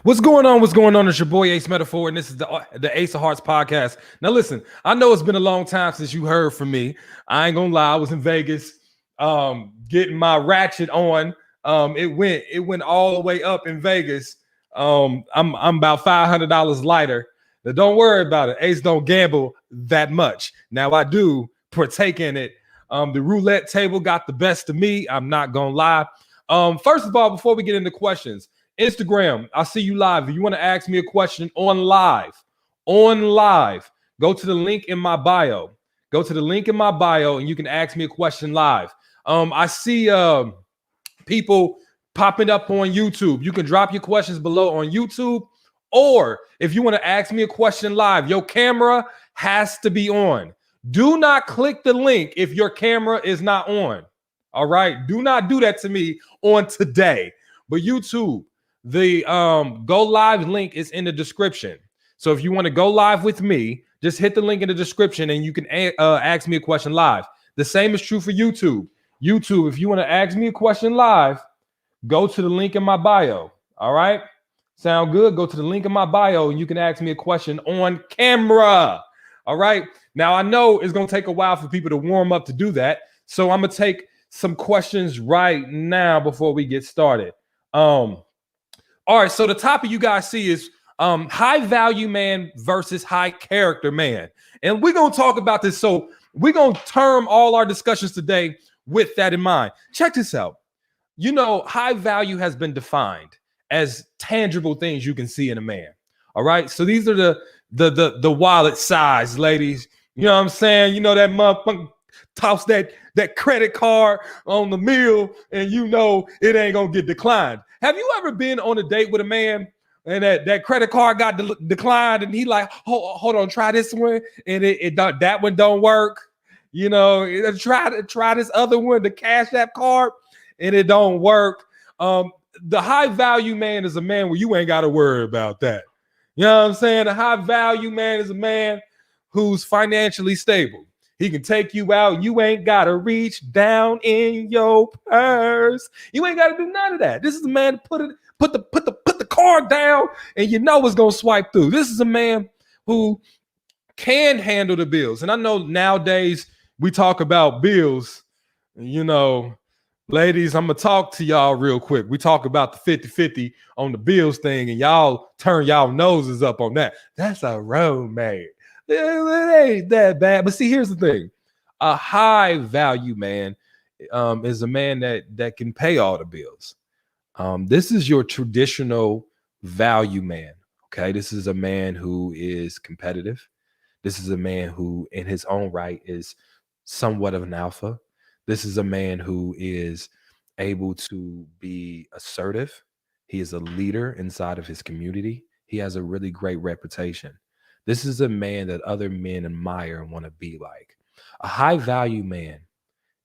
What's going on? What's going on? It's your boy Ace Metaphor, and this is the Ace of Hearts podcast. Now, listen, I know it's been a long time since you heard from me. I ain't gonna lie, I was in Vegas, getting my ratchet on. It went all the way up in Vegas. I'm about $500 lighter. Now, don't worry about it. Ace don't gamble that much. Now I do partake in it. The roulette table got the best of me. I'm not gonna lie. First of all, before we get into questions. Instagram, I see you live. If you want to ask me a question on live, go to the link in my bio. Go to the link in my bio and you can ask me a question live. I see people popping up on YouTube. You can drop your questions below on YouTube. Or if you want to ask me a question live, your camera has to be on. Do not click the link if your camera is not on. All right. Do not do that to me on today. But YouTube, the go live link is in the description. So if you want to go live with me, just hit the link in the description and you can ask me a question live. The same is true for YouTube. YouTube, if you want to ask me a question live, go to the link in my bio. All right. Sound good? Go to the link in my bio and you can ask me a question on camera. All right. Now, I know it's going to take a while for people to warm up to do that. So I'm going to take some questions right now before we get started. All right, so the topic you guys see is high value man versus high character man. And we're going to talk about this. So we're going to term all our discussions today with that in mind. Check this out. You know, high value has been defined as tangible things you can see in a man. All right, so these are the wallet size, ladies. You know what I'm saying? You know that motherfucker toss that credit card on the meal and you know it ain't going to get declined. Have you ever been on a date with a man and that credit card got declined and he like, hold on, try this one and that one don't work? You know, try this other one, the Cash App card, and it don't work. The high value man is a man where you ain't got to worry about that. You know what I'm saying? The high value man is a man who's financially stable. He can take you out. You ain't got to reach down in your purse. You ain't got to do none of that. This is a man to put the card down and you know it's going to swipe through. This is a man who can handle the bills. And I know nowadays we talk about bills. You know, ladies, I'm going to talk to y'all real quick. We talk about the 50-50 on the bills thing and y'all turn y'all noses up on that. That's a roommate. It ain't that bad. But see, here's the thing. A high value man is a man that can pay all the bills. This is your traditional value man. Okay. This is a man who is competitive. This is a man who in his own right is somewhat of an alpha. This is a man who is able to be assertive. He is a leader inside of his community. He has a really great reputation. This is a man that other men admire and want to be like. A high value man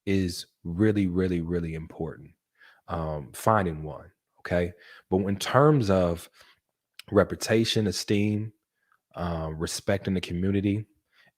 is really, really, really important. Finding one, okay? But in terms of reputation, esteem, respect in the community,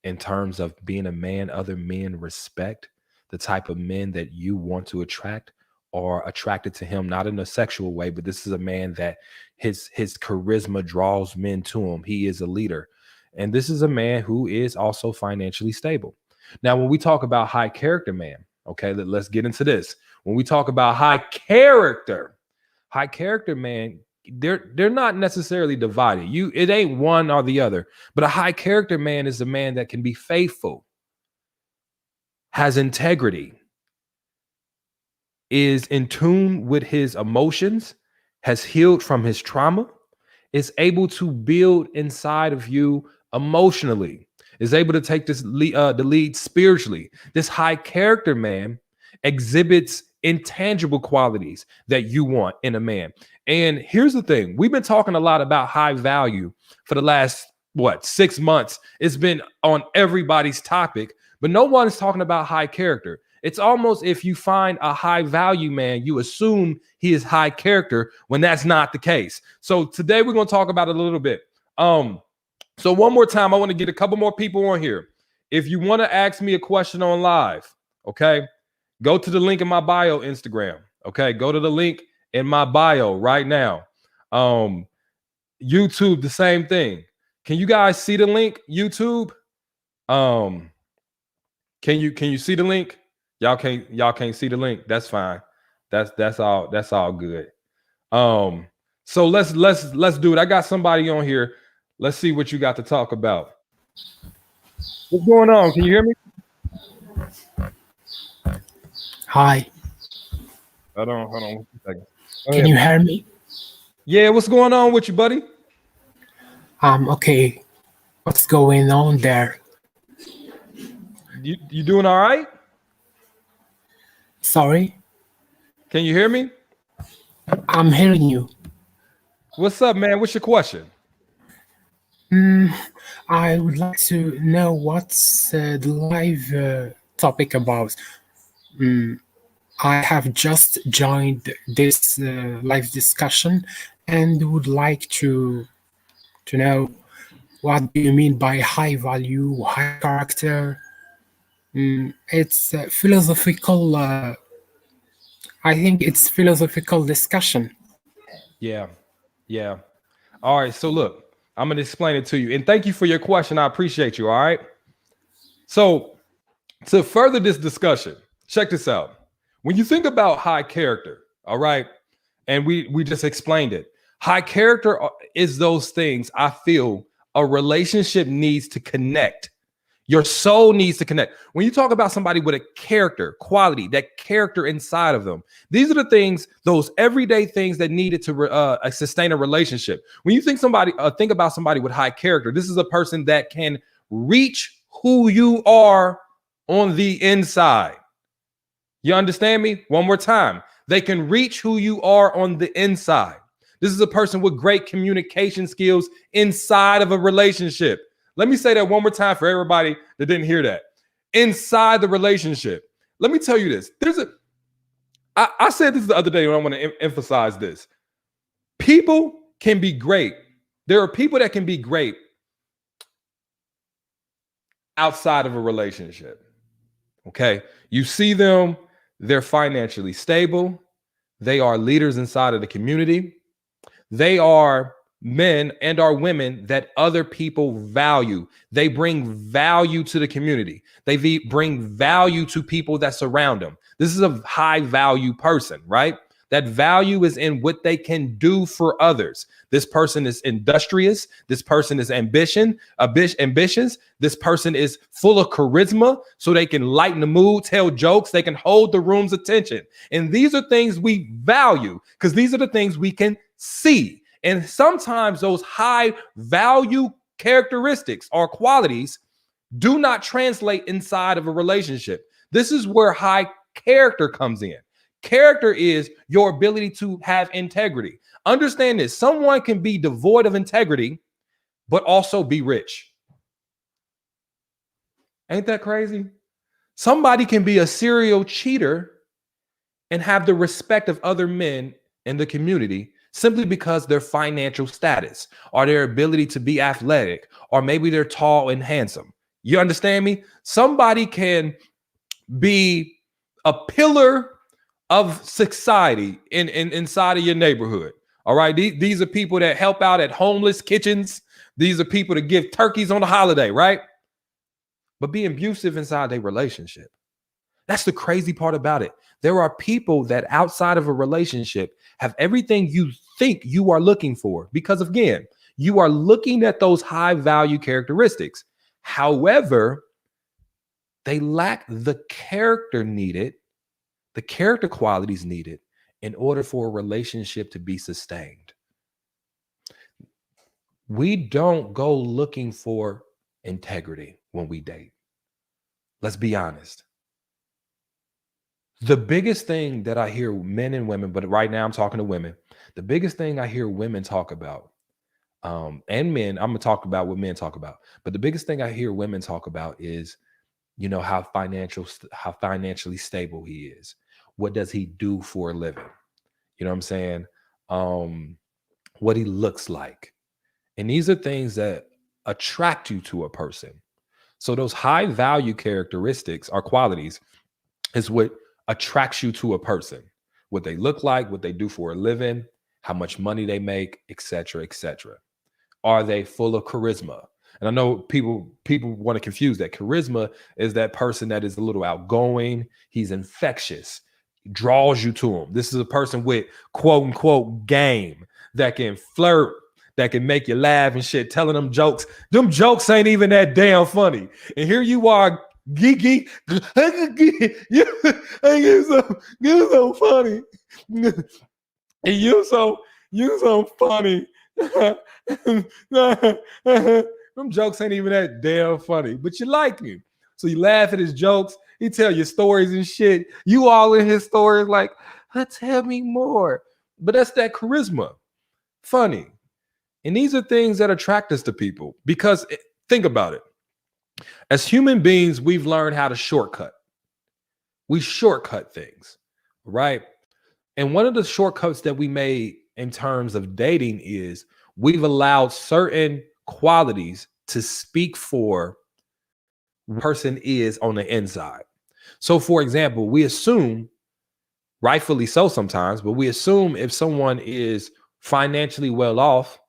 in terms of being a man other men respect, the type of men that you want to attract are attracted to him, not in a sexual way, but this is a man that his charisma draws men to him. He is a leader. And this is a man who is also financially stable. Now, when we talk about high character man, okay, let's get into this. When we talk about high character man, they're not necessarily divided. It ain't one or the other. But a high character man is a man that can be faithful, has integrity, is in tune with his emotions, has healed from his trauma, is able to build inside of you emotionally, is able to take the lead spiritually. This high character man exhibits intangible qualities that you want in a man. And here's the thing. We've been talking a lot about high value for the last, 6 months. It's been on everybody's topic, but no one's talking about high character. It's almost if you find a high value man, you assume he is high character when that's not the case. So today we're going to talk about it a little bit. So one more time, I want to get a couple more people on here. If you want to ask me a question on live, okay, go to the link in my bio Instagram. Okay, go to the link in my bio right now. YouTube, the same thing. Can you guys see the link? YouTube. Can you see the link? Y'all can't see the link. That's fine. That's all good. So let's do it. I got somebody on here. Let's see what you got to talk about. What's going on? Can you hear me? Hi, Hold on 1 second. can you hear me? Yeah, what's going on with you, buddy? Okay. What's going on there? You doing all right? Sorry, Can you hear me? I'm hearing you. What's up, man? What's your question? I would like to know what's the live topic about. I have just joined this live discussion and would like to know what do you mean by high value, high character. It's philosophical. I think it's philosophical discussion. Yeah. Yeah. All right. So look, I'm gonna explain it to you. And thank you for your question. I appreciate you. All right. So to further this discussion, check this out. When you think about high character, all right, and we just explained it. High character is those things I feel a relationship needs to connect. Your soul needs to connect. When you talk about somebody with a character, quality, that character inside of them, these are the things, those everyday things that needed to sustain a relationship. When you think about somebody with high character, this is a person that can reach who you are on the inside. You understand me? One more time. They can reach who you are on the inside. This is a person with great communication skills inside of a relationship. Let me say that one more time for everybody that didn't hear that. Inside the relationship. Let me tell you this. I said this the other day, and I want to emphasize this. People can be great. There are people that can be great outside of a relationship. Okay. You see them, they're financially stable. They are leaders inside of the community. They are men and are women that other people value. They bring value to the community. They bring value to people that surround them. This is a high value person, right? That value is in what they can do for others. This person is industrious. This person is ambitious. This person is full of charisma, so they can lighten the mood, tell jokes. They can hold the room's attention. And these are things we value because these are the things we can see. And sometimes those high value characteristics or qualities do not translate inside of a relationship. This is where high character comes in. Character is your ability to have integrity. Understand this. Someone can be devoid of integrity, but also be rich. Ain't that crazy? Somebody can be a serial cheater and have the respect of other men in the community simply because their financial status or their ability to be athletic, or maybe they're tall and handsome. You understand me? Somebody can be a pillar of society inside of your neighborhood. All right. These are people that help out at homeless kitchens. These are people that give turkeys on the holiday, right? But be abusive inside their relationship. That's the crazy part about it. There are people that outside of a relationship have everything you think you are looking for because, again, you are looking at those high value characteristics. However, they lack the character needed, the character qualities needed in order for a relationship to be sustained. We don't go looking for integrity when we date. Let's be honest. The biggest thing that I hear men and women, but right now I'm talking to women, the biggest thing I hear women talk about, and men, I'm going to talk about what men talk about, but the biggest thing I hear women talk about is, how financially stable he is. What does he do for a living? You know what I'm saying? What he looks like. And these are things that attract you to a person. So those high value characteristics or qualities is what attracts you to a person. What they look like, what they do for a living, how much money they make, etc., etc. Are they full of charisma? And I know people want to confuse that. Charisma is that person that is a little outgoing. He's infectious, draws you to him. This is a person with quote unquote game that can flirt, that can make you laugh and shit, telling them jokes. Them jokes ain't even that damn funny. And here you are, geeky. You're so funny. And you so funny. Them jokes ain't even that damn funny, but you like him. So you laugh at his jokes. He tell you stories and shit. You all in his stories like, tell me more. But that's that charisma. Funny. And these are things that attract us to people because think about it. As human beings, we've learned how to shortcut. We shortcut things, right? And one of the shortcuts that we made in terms of dating is we've allowed certain qualities to speak for the person is on the inside. So, for example, we assume, rightfully so sometimes, but we assume if someone is financially well off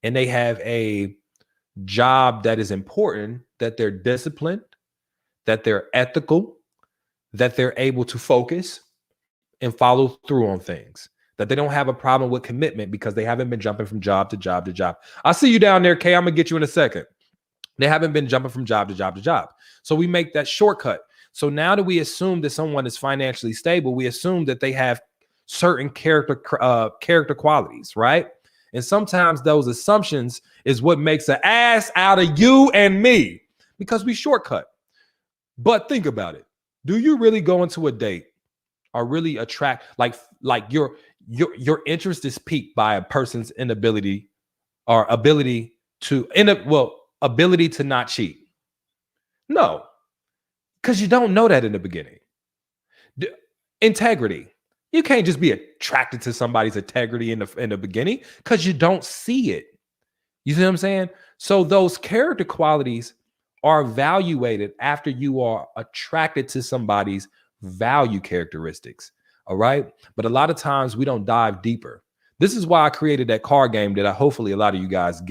and they have a job that is important, that they're disciplined, that they're ethical, that they're able to focus and follow through on things, that they don't have a problem with commitment because they haven't been jumping from job to job to job. I'll see you down there, Kay. I'm going to get you in a second. They haven't been jumping from job to job to job. So we make that shortcut. So now that we assume that someone is financially stable, we assume that they have certain character qualities, right? And sometimes those assumptions is what makes an ass out of you and me because we shortcut. But think about it. Do you really go into a date or really attract like your interest is piqued by a person's inability or ability to ability to not cheat? No, because you don't know that in the beginning. Integrity. You can't just be attracted to somebody's integrity in the beginning because you don't see it. You see what I'm saying? So those character qualities are evaluated after you are attracted to somebody's value characteristics. All right. But a lot of times we don't dive deeper. This is why I created that card game that hopefully a lot of you guys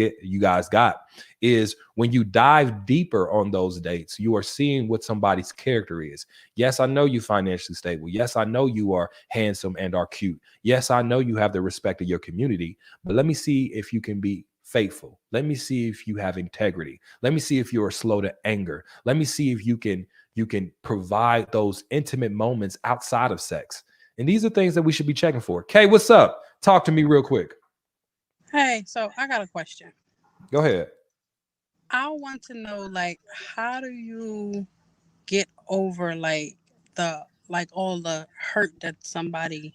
got is when you dive deeper on those dates, you are seeing what somebody's character is. Yes, I know you financially stable. Yes, I know you are handsome and are cute. Yes, I know you have the respect of your community, but let me see if you can be faithful. Let me see if you have integrity. Let me see if you are slow to anger. Let me see if you can provide those intimate moments outside of sex. And these are things that we should be checking for. Kay, what's up? Talk to me real quick. Hey, so I got a question. Go ahead. I want to know, like, how do you get over all the hurt that somebody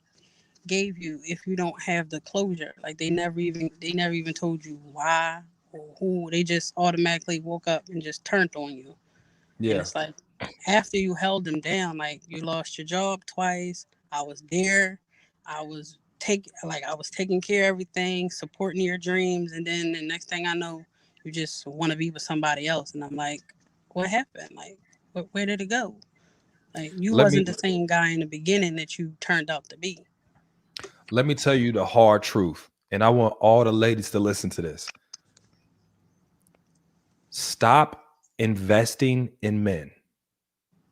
gave you if you don't have the closure? Like they never even told you why or who. They just automatically woke up and just turned on you. Yeah. And it's like after you held them down, like you lost your job twice. I was there. I was taking care of everything, supporting your dreams, and then the next thing I know, you just want to be with somebody else. And I'm like, what happened? Like, where did it go? Like, you wasn't the same guy in the beginning that you turned out to be. Let me tell you the hard truth, and I want all the ladies to listen to this. Stop investing in men.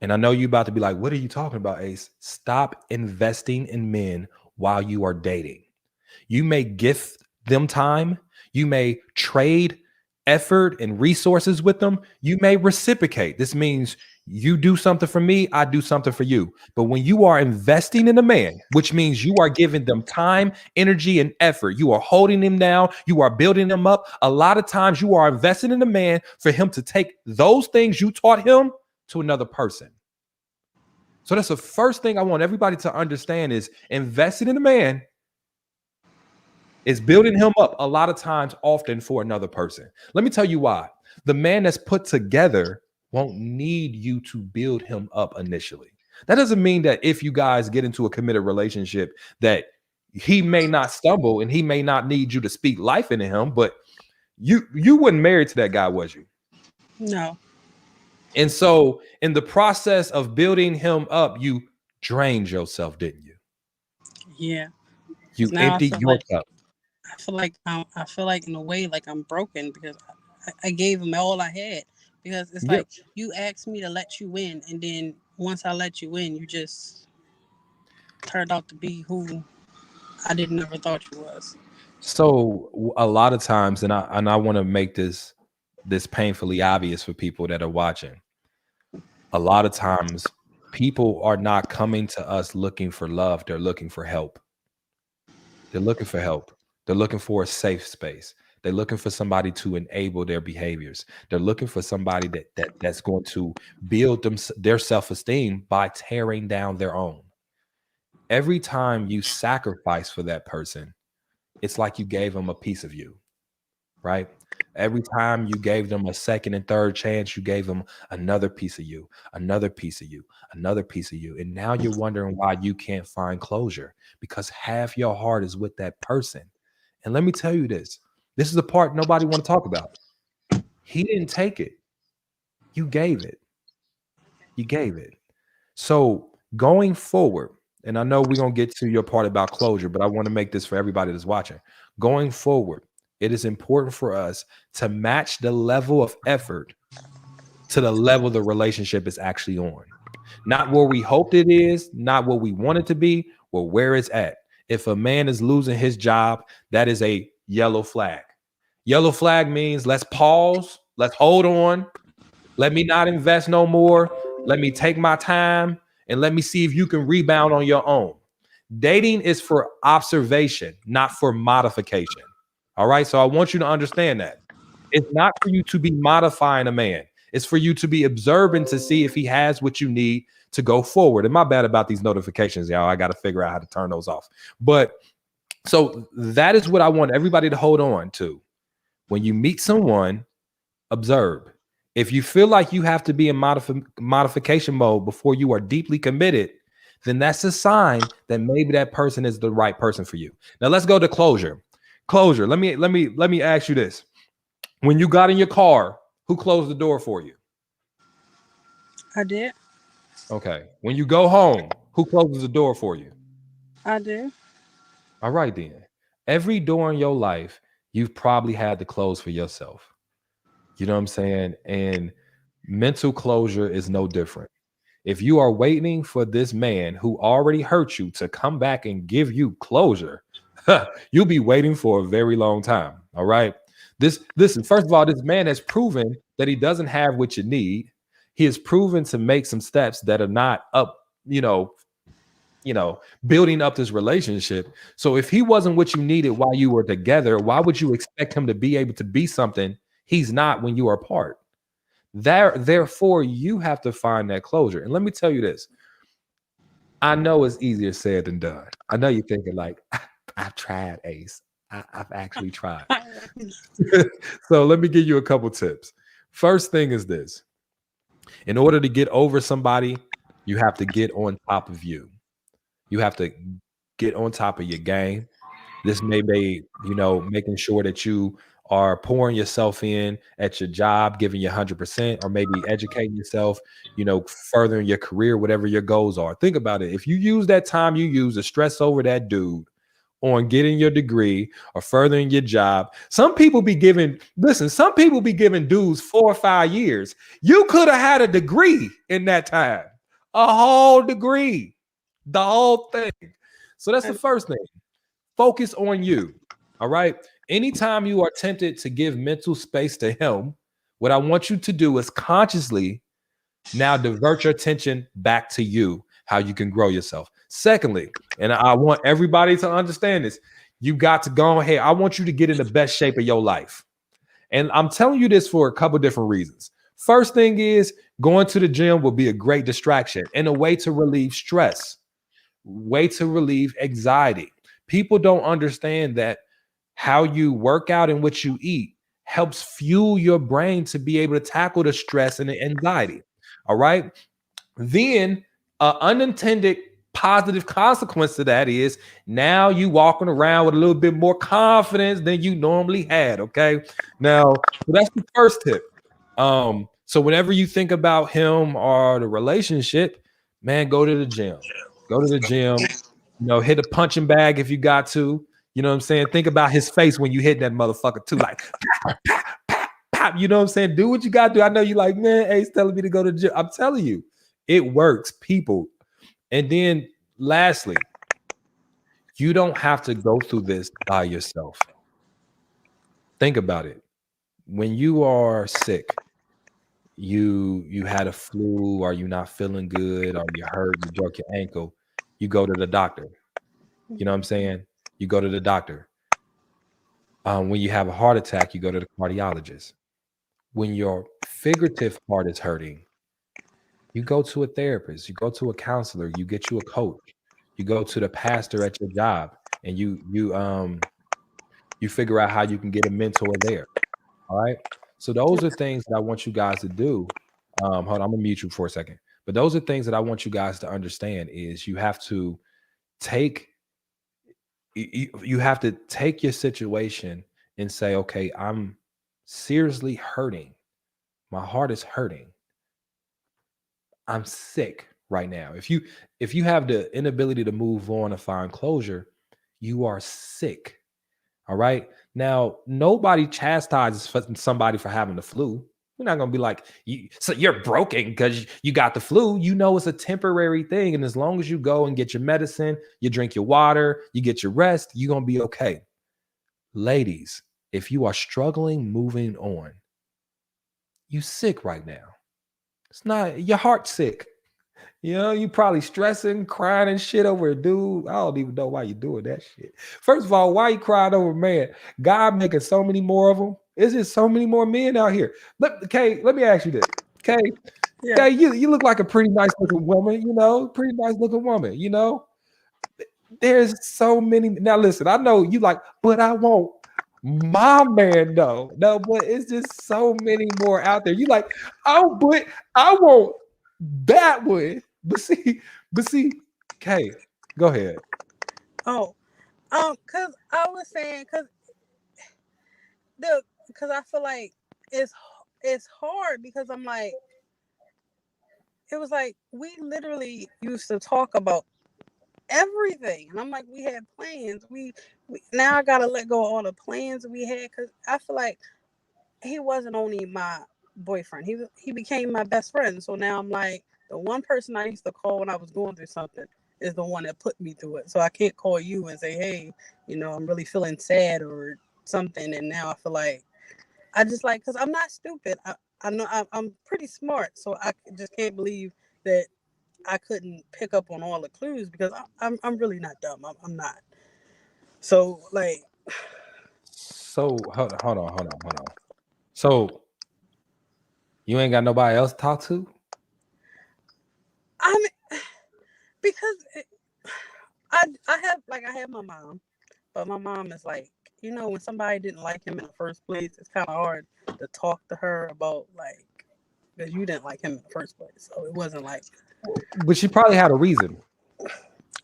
And I know you're about to be like, what are you talking about, Ace? Stop investing in men while you are dating. You may gift them time. You may trade effort and resources with them. You may reciprocate. This means you do something for me, I do something for you. But when you are investing in a man, which means you are giving them time, energy, and effort, you are holding them down, you are building them up. A lot of times you are investing in a man for him to take those things you taught him to another person. So that's the first thing I want everybody to understand is investing in a man is building him up a lot of times, often for another person. Let me tell you why. The man that's put together won't need you to build him up initially. That doesn't mean that if you guys get into a committed relationship that he may not stumble and he may not need you to speak life into him, but you weren't married to that guy, was you? No. And so in the process of building him up, you drained yourself, didn't you? Yeah. You emptied your cup. I feel like in a way like I'm broken because I gave him all I had. Because it's Yep. like you asked me to let you in, and then once I let you in, you just turned out to be who I didn't ever thought you was. So a lot of times, and I want to make this painfully obvious for people that are watching. A lot of times, people are not coming to us looking for love; they're looking for help. They're looking for help. They're looking for a safe space. They're looking for somebody to enable their behaviors. They're looking for somebody that's going to build their self-esteem by tearing down their own. Every time you sacrifice for that person, it's like you gave them a piece of you, right? Every time you gave them a second and third chance, you gave them another piece of you, another piece of you, another piece of you. And now you're wondering why you can't find closure because half your heart is with that person. And let me tell you this. This is the part nobody want to talk about. He didn't take it. You gave it. You gave it. So going forward, and I know we're going to get to your part about closure, but I want to make this for everybody that's watching. Going forward, it is important for us to match the level of effort to the level the relationship is actually on. Not where we hoped it is, not what we want it to be, or where it's at. If a man is losing his job, that is a yellow flag. Yellow flag means let's pause, let's hold on, let me not invest no more, let me take my time, and let me see if you can rebound on your own. Dating is for observation, not for modification. All right. So I want you to understand that it's not for you to be modifying a man. It's for you to be observant to see if he has what you need to go forward. And my bad about these notifications, y'all. I got to figure out how to turn those off. But so that is what I want everybody to hold on to. When you meet someone, observe. If you feel like you have to be in modification mode before you are deeply committed, then that's a sign that maybe that person is the right person for you. Now let's go to closure. Closure. Let me ask you this. When you got in your car, who closed the door for you? I did. Okay. When you go home, who closes the door for you? I did. All right then. Every door in your life, you've probably had to close for yourself. You know what I'm saying? And mental closure is no different. If you are waiting for this man who already hurt you to come back and give you closure, you'll be waiting for a very long time. All right. Listen, first of all, this man has proven that he doesn't have what you need. He has proven to make some steps that are not up, building up this relationship. So if he wasn't what you needed while you were together, why would you expect him to be able to be something he's not when you are apart? Therefore, you have to find that closure. And let me tell you this. I know it's easier said than done. I know you're thinking like, I've tried, Ace. I've actually tried. So let me give you a couple tips. First thing is this. In order to get over somebody, you have to get on top of you. You have to get on top of your game. This may be, making sure that you are pouring yourself in at your job, giving you 100%, or maybe educating yourself, furthering your career, whatever your goals are. Think about it. If you use that time you use to stress over that dude on getting your degree or furthering your job, some people be giving dudes 4 or 5 years. You could have had a degree in that time, a whole degree, the whole thing. So that's the first thing. Focus on you. All right. Anytime you are tempted to give mental space to him, what I want you to do is consciously now divert your attention back to you, how you can grow yourself. Secondly, and I want everybody to understand this, you got to go ahead. I want you to get in the best shape of your life. And I'm telling you this for a couple different reasons. First thing is going to the gym will be a great distraction and a way to relieve stress, way to relieve anxiety. People don't understand that how you work out and what you eat helps fuel your brain to be able to tackle the stress and the anxiety. All right. Then unintended positive consequence to that is now you walking around with a little bit more confidence than you normally had. Okay. Now, so that's the first tip. So whenever you think about him or the relationship, man, go to the gym. Go to the gym. Hit a punching bag if you got to. You know what I'm saying? Think about his face when you hit that motherfucker too, like pop, pop, pop, pop. You know what I'm saying? Do what you gotta do. I know you like, man, Ace telling me to go to the gym. I'm telling you, it works, people. And then lastly, you don't have to go through this by yourself. Think about it. When you are sick, you had a flu, or you not feeling good, or you hurt, you broke your ankle, you go to the doctor. You know what I'm saying? You go to the doctor. When you have a heart attack, you go to the cardiologist. When your figurative heart is hurting, you go to a therapist, you go to a counselor, you get you a coach, you go to the pastor at your job, and you figure out how you can get a mentor there. All right. So those are things that I want you guys to do. Hold on, I'm gonna mute you for a second. But those are things that I want you guys to understand is you have to take you have to take your situation and say, okay, I'm seriously hurting. My heart is hurting. I'm sick right now. If you have the inability to move on and find closure, you are sick. All right. Now, nobody chastises somebody for having the flu. We're not gonna be like, so you're broken because you got the flu. You know it's a temporary thing. And as long as you go and get your medicine, you drink your water, you get your rest, you're gonna be okay. Ladies, if you are struggling moving on, you sick right now. It's not your heart sick. You know, you probably stressing, crying and shit over a dude. I don't even know why you doing that shit. First of all, why you crying over a man? God making so many more of them. Is there so many more men out here? Kay, let me ask you this. Kay, Yeah. Kay, you look like a pretty nice looking woman, you know, pretty nice looking woman, you know. There's so many. Now listen, I know you like, but I won't. My man, no, but it's just so many more out there. You like, oh, but I won't that one. But see, Kay, go ahead. Oh, cause I was saying, cause I feel like it's hard because I'm like, it was like we literally used to talk about everything, and I'm like, we had plans. We now I gotta let go of all the plans we had because I feel like he wasn't only my boyfriend. He became my best friend. So now I'm like, the one person I used to call when I was going through something is the one that put me through it. So I can't call you and say, hey, I'm really feeling sad or something. And now I feel like I just like, because I'm not stupid. I know I'm pretty smart. So I just can't believe that I couldn't pick up on all the clues because I'm really not dumb. I'm not. So like, So hold on. So you ain't got nobody else to talk to? I mean, because I have my mom, but my mom is like, when somebody didn't like him in the first place, it's kind of hard to talk to her about like, because you didn't like him in the first place. So it wasn't like, But she probably had a reason.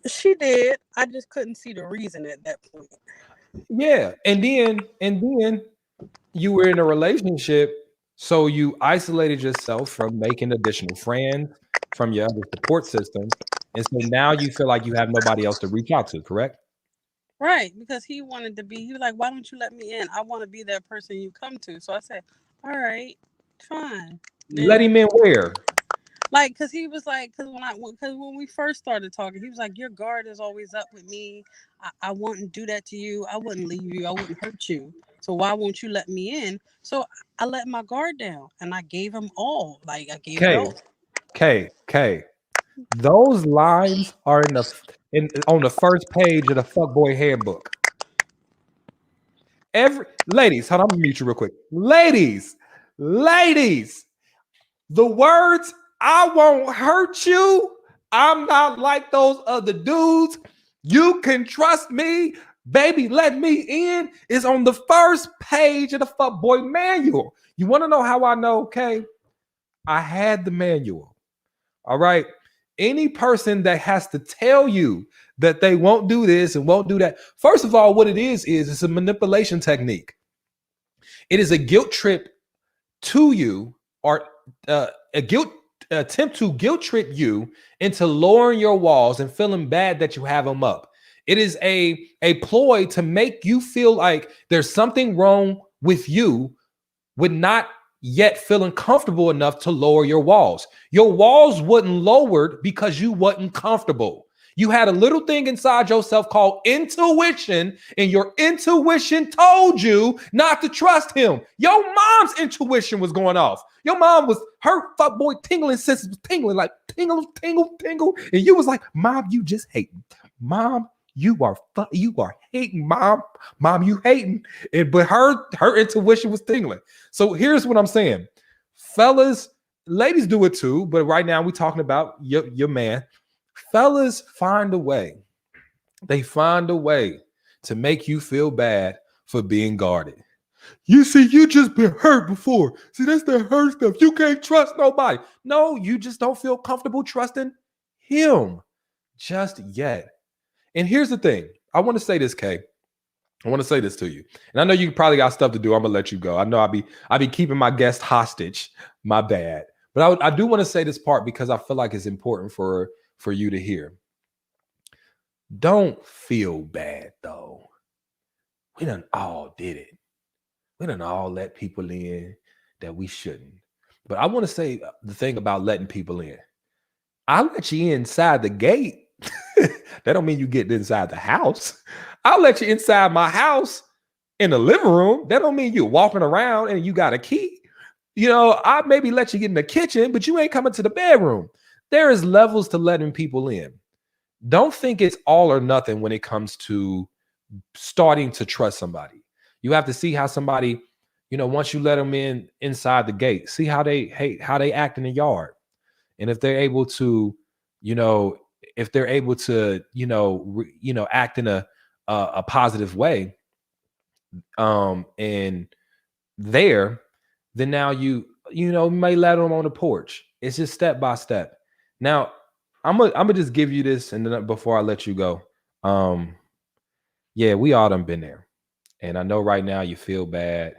she did. I just couldn't see the reason at that point. Yeah. And then you were in a relationship, so you isolated yourself from making additional friends, from your other support systems. And so now you feel like you have nobody else to reach out to, correct? Right, because he wanted to be. He was like, "Why don't you let me in? I want to be that person you come to." So I said, "All right, fine." Let him in where? Like, cause he was like, cause when we first started talking, he was like, "Your guard is always up with me. I wouldn't do that to you. I wouldn't leave you. I wouldn't hurt you. So why won't you let me in?" So I let my guard down, and I gave him all. Like I gave it all. K. Those lines are on the first page of the fuckboy handbook. Ladies, hold on, I'm gonna mute you real quick. Ladies, the words "I won't hurt you," "I'm not like those other dudes," "you can trust me," "baby, let me in," is on the first page of the fuckboy manual. You want to know how I know? Okay, I had the manual. All right. Any person that has to tell you that they won't do this and won't do that, first of all, what it is it's a manipulation technique. It is a guilt trip to you, or a guilt attempt to guilt trip you into lowering your walls and feeling bad that you have them up. It is a ploy to make you feel like there's something wrong with you, with not yet feeling comfortable enough to lower your walls. Your walls wasn't lowered because you wasn't comfortable. You had a little thing inside yourself called intuition, and your intuition told you not to trust him. Your mom's intuition was going off. Your mom was, her fuck boy tingling senses was tingling, like tingle, tingle, tingle. And you was like, Mom, you just hating. Mom, you are hating, Mom. Mom, you hating. But her intuition was tingling. So here's what I'm saying. Fellas, ladies do it too, but right now we're talking about your man. Fellas find a way. They find a way to make you feel bad for being guarded. You see, you just been hurt before. See, that's the hurt stuff. You can't trust nobody. No, you just don't feel comfortable trusting him just yet. And here's the thing. I want to say this, Kay. I want to say this to you. And I know you probably got stuff to do. I'm gonna let you go. I know I be keeping my guest hostage. My bad. But I do want to say this part because I feel like it's important for you to hear. Don't feel bad though. We done all did it. We done all let people in that we shouldn't. But I want to say the thing about letting people in. I let you inside the gate. That don't mean you get inside the house. I'll let you inside my house in the living room. That don't mean you're walking around and you got a key. You know, I maybe let you get in the kitchen, but you ain't coming to the bedroom. There is levels to letting people in. Don't think it's all or nothing when it comes to starting to trust somebody. You have to see how somebody, you know, once you let them in inside the gate, see how they act in the yard. And if they're able to, you know, act in a positive way, and there, then now you may let them on the porch. It's just step by step. Now, I'm gonna just give you this, and then before I let you go, yeah, we all done been there, and I know right now you feel bad,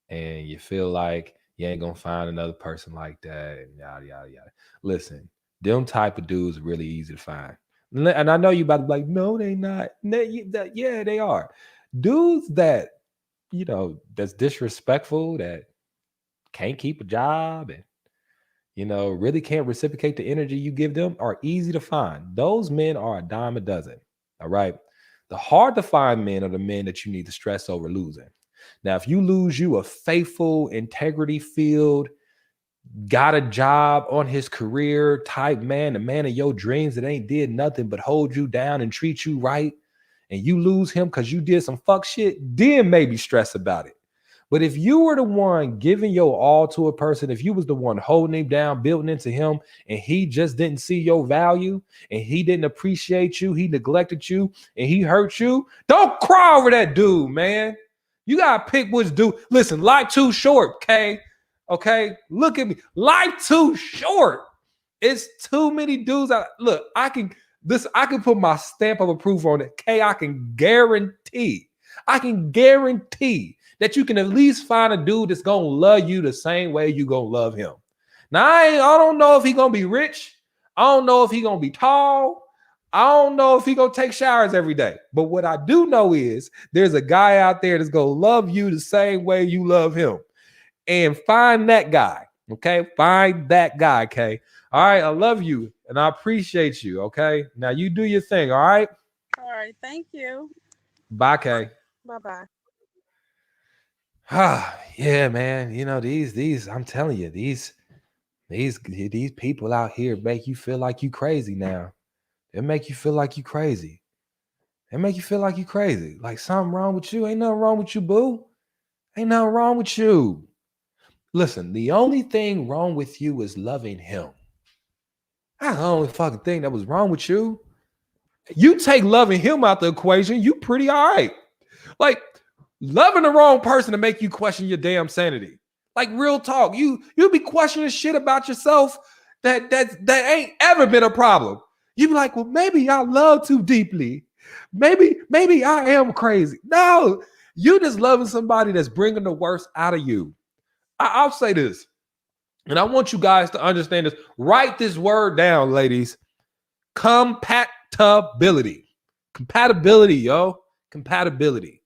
and you feel like you ain't gonna find another person like that, and yada yada yada. Listen, them type of dudes are really easy to find, and I know you about to be like, no, they not. Yeah, they are. Dudes that that's disrespectful, that can't keep a job, and really can't reciprocate the energy you give them are easy to find. Those men are a dime a dozen. All right. The hard to find men are the men that you need to stress over losing. Now, if you lose you a faithful, integrity filled, got a job on his career type man, the man of your dreams that ain't did nothing but hold you down and treat you right, and you lose him because you did some fuck shit, then maybe stress about it. But if you were the one giving your all to a person, if you was the one holding him down, building into him, and he just didn't see your value, and he didn't appreciate you, he neglected you, and he hurt you, don't cry over that dude, man. You gotta pick which dude. Listen, life too short, Kay. Okay, look at me. Life too short. It's too many dudes. Look, I can put my stamp of approval on it. Kay, I can guarantee that you can at least find a dude that's gonna love you the same way you gonna love him. Now, I don't know if he gonna be rich. I don't know if he gonna be tall. I don't know if he gonna take showers every day. But what I do know is there's a guy out there that's gonna love you the same way you love him. And find that guy, okay? Find that guy, okay? All right, I love you, and I appreciate you, okay? Now, you do your thing, all right? All right, thank you. Bye, Kay. Bye-bye. Yeah, man. These I'm telling you, these people out here make you feel like you crazy now. They make you feel like you crazy. They make you feel like you crazy. Like something wrong with you. Ain't nothing wrong with you, boo. Ain't nothing wrong with you. Listen, the only thing wrong with you is loving him. That's the only fucking thing that was wrong with you. You take loving him out the equation, you pretty all right. Like, loving the wrong person to make you question your damn sanity. Like, real talk. You be questioning shit about yourself that ain't ever been a problem. You be like, well, maybe I love too deeply. Maybe I am crazy. No, you just loving somebody that's bringing the worst out of you. I'll say this, and I want you guys to understand this. Write this word down, ladies. Compatibility. Compatibility, yo. Compatibility.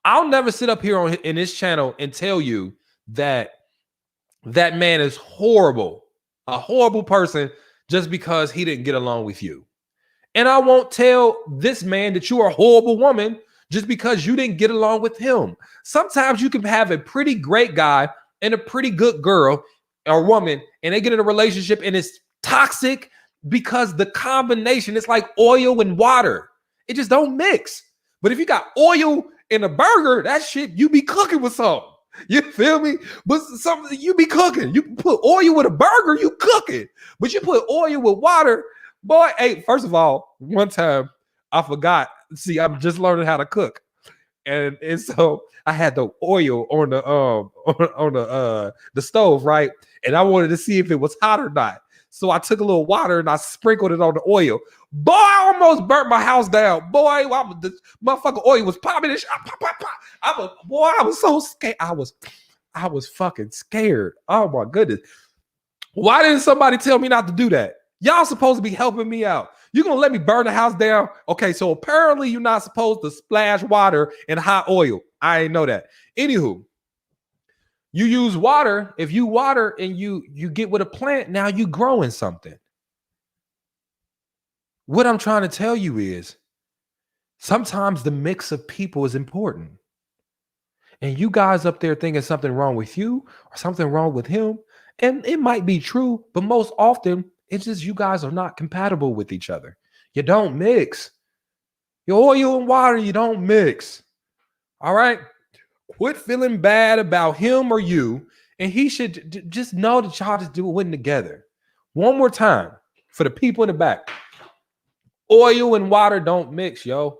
I'll never sit up here in this channel and tell you that that man is horrible, a horrible person, just because he didn't get along with you. And I won't tell this man that you are a horrible woman just because you didn't get along with him. Sometimes you can have a pretty great guy and a pretty good girl or woman, and they get in a relationship and it's toxic because the combination is like oil and water. It just don't mix. But if you got oil in a burger, that shit, you be cooking with something. You feel me? But something you be cooking. You put oil with a burger, you cook it. But you put oil with water, boy. Hey, first of all, one time I forgot. See, I'm just learning how to cook, and so I had the oil on the stove, right? And I wanted to see if it was hot or not. So I took a little water and I sprinkled it on the oil. Boy, I almost burnt my house down. Boy, the motherfucking oil was popping and shit. I was so scared. I was fucking scared. Oh my goodness. Why didn't somebody tell me not to do that? Y'all supposed to be helping me out. You're gonna let me burn the house down? Okay, so apparently you're not supposed to splash water in hot oil. I didn't know that. Anywho, you use water. If you water and you get with a plant, now you growing something. What I'm trying to tell you is sometimes the mix of people is important. And you guys up there thinking something wrong with you or something wrong with him, and it might be true, but most often it's just you guys are not compatible with each other. You don't mix. Your oil and water, you don't mix. All right? Quit feeling bad about him or you, and he should just know that y'all just do it together. One more time for the people in the back. Oil and water don't mix, yo.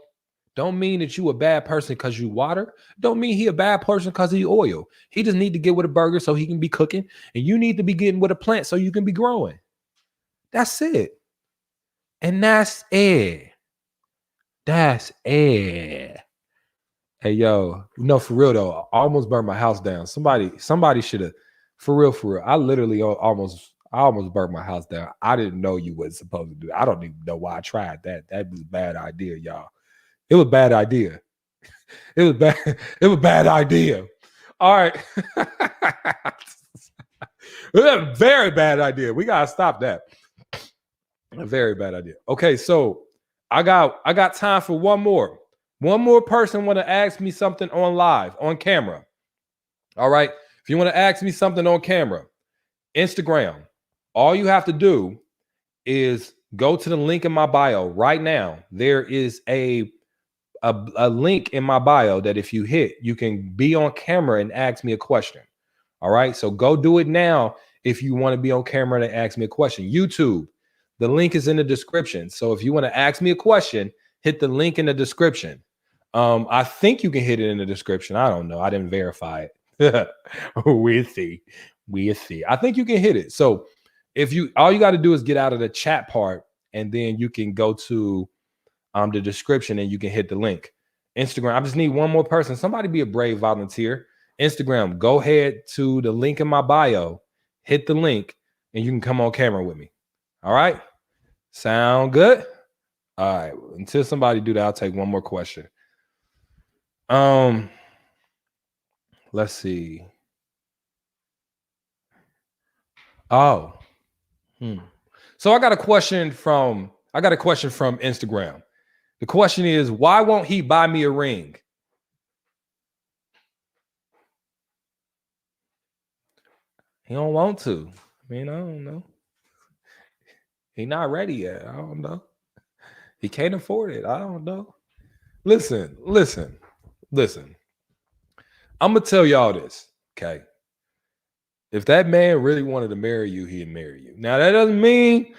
Don't mean that you a bad person because you water. Don't mean he a bad person because he oil. He just need to get with a burger so he can be cooking, and you need to be getting with a plant so you can be growing. That's it. And that's it. That's it. Hey, yo, no, for real though, I almost burned my house down. Somebody should have, for real. I literally almost burned my house down. I didn't know you wasn't supposed to do that. I don't even know why I tried that. That was a bad idea, y'all. It was a bad idea. It was bad. It was a bad idea. All right. It was a very bad idea. We gotta stop that. A very bad idea. Okay, so I got time for one more. One more person want to ask me something on live, on camera. All right. If you want to ask me something on camera, Instagram, all you have to do is go to the link in my bio right now. There is a link in my bio that if you hit, you can be on camera and ask me a question. All right. So go do it now if you want to be on camera and ask me a question. YouTube, the link is in the description. So if you want to ask me a question, hit the link in the description. I think you can hit it in the description. I don't know. I didn't verify it. We'll see. I think you can hit it. So if all you got to do is get out of the chat part, and then you can go to the description and you can hit the link. Instagram, I just need one more person. Somebody be a brave volunteer. Instagram, go ahead to the link in my bio, hit the link, and you can come on camera with me. All right. Sound good? All right. Until somebody do that, I'll take one more question. Let's see. So I got a question from Instagram. The question is, why won't he buy me a ring? He don't want to. I mean, I don't know. He not ready yet. I don't know. He can't afford it. I don't know. Listen. I'm gonna tell y'all this, okay? If that man really wanted to marry you, he'd marry you. Now that don't mean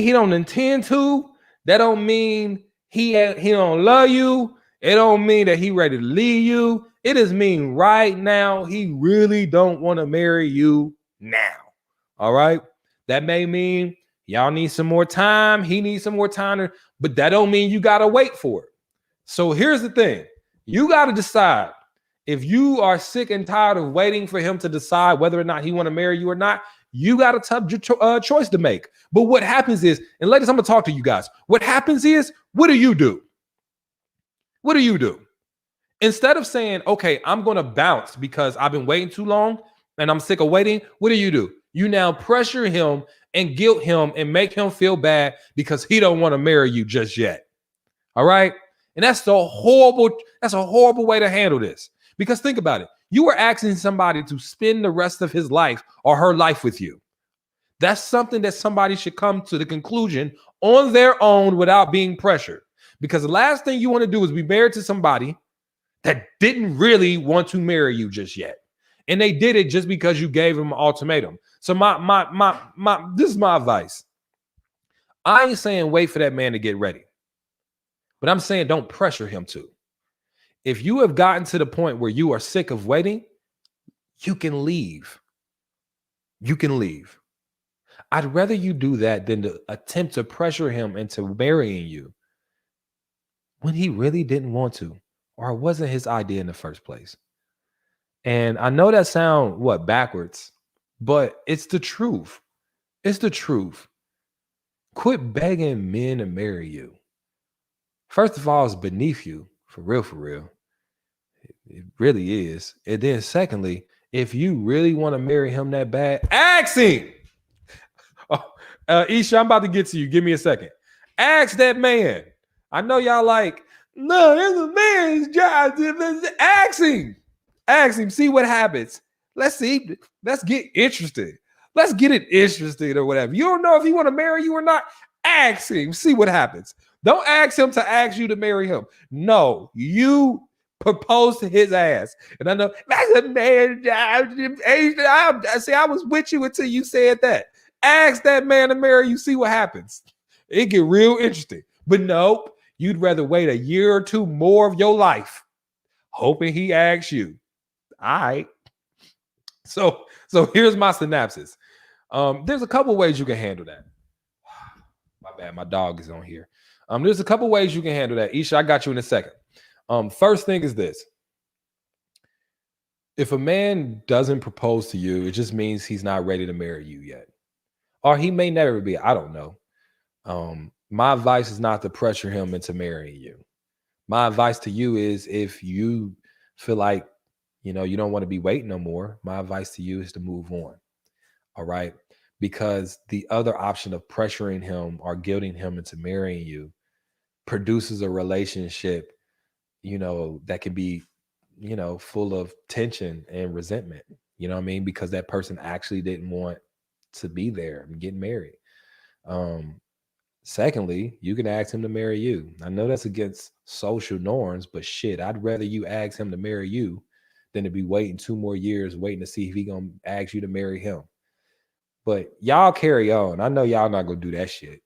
he don't intend to. That don't mean he don't love you. It don't mean that he ready to leave you. It just mean right now he really don't want to marry you now. All right. That may mean y'all need some more time. He needs some more time, but that don't mean you gotta wait for it. So here's the thing: you gotta decide. If you are sick and tired of waiting for him to decide whether or not he want to marry you or not, You got a tough choice to make. But what happens is, and ladies, I'm gonna talk to you guys. What happens is, what do you do? What do you do? Instead of saying, okay, I'm gonna bounce because I've been waiting too long and I'm sick of waiting, what do? You now pressure him and guilt him and make him feel bad because he don't want to marry you just yet. All right. And that's a horrible way to handle this. Because think about it. You were asking somebody to spend the rest of his life or her life with you. That's something that somebody should come to the conclusion on their own without being pressured. Because the last thing you want to do is be married to somebody that didn't really want to marry you just yet. And they did it just because you gave them an ultimatum. So this is my advice. I ain't saying wait for that man to get ready, but I'm saying don't pressure him to. If you have gotten to the point where you are sick of waiting, you can leave. You can leave. I'd rather you do that than to attempt to pressure him into marrying you when he really didn't want to, or it wasn't his idea in the first place. And I know that sounds backwards, but it's the truth. It's the truth. Quit begging men to marry you. First of all, it's beneath you, for real, for real. It really is. And then secondly, if you really want to marry him that bad, ask him. Isha, I'm about to get to you. Give me a second. Ask that man. I know y'all like, no, it's a man's job. Ask him. Ask him. See what happens. Let's see. Let's get interested. Let's get it interested or whatever. You don't know if he want to marry you or not. Ask him. See what happens. Don't ask him to ask you to marry him. No, you propose to his ass. And I know that's a man's job. See, I was with you until you said that. Ask that man to marry you. See what happens. It get real interesting. But nope, you'd rather wait a year or two more of your life, hoping he asks you. All right. So here's my synopsis. There's a couple ways you can handle that. My bad, my dog is on here. There's a couple ways you can handle that. Isha, I got you in a second. First thing is this. If a man doesn't propose to you, it just means he's not ready to marry you yet. Or he may never be. I don't know. My advice is not to pressure him into marrying you. My advice to you is if you feel like, you don't want to be waiting no more, my advice to you is to move on. All right. Because the other option of pressuring him or guilting him into marrying you produces a relationship, that can be, full of tension and resentment. You know what I mean? Because that person actually didn't want to be there and get married. Secondly, you can ask him to marry you. I know that's against social norms, but shit, I'd rather you ask him to marry you than to be waiting 2 more years, waiting to see if he gonna ask you to marry him. But y'all carry on. I know y'all not gonna do that shit.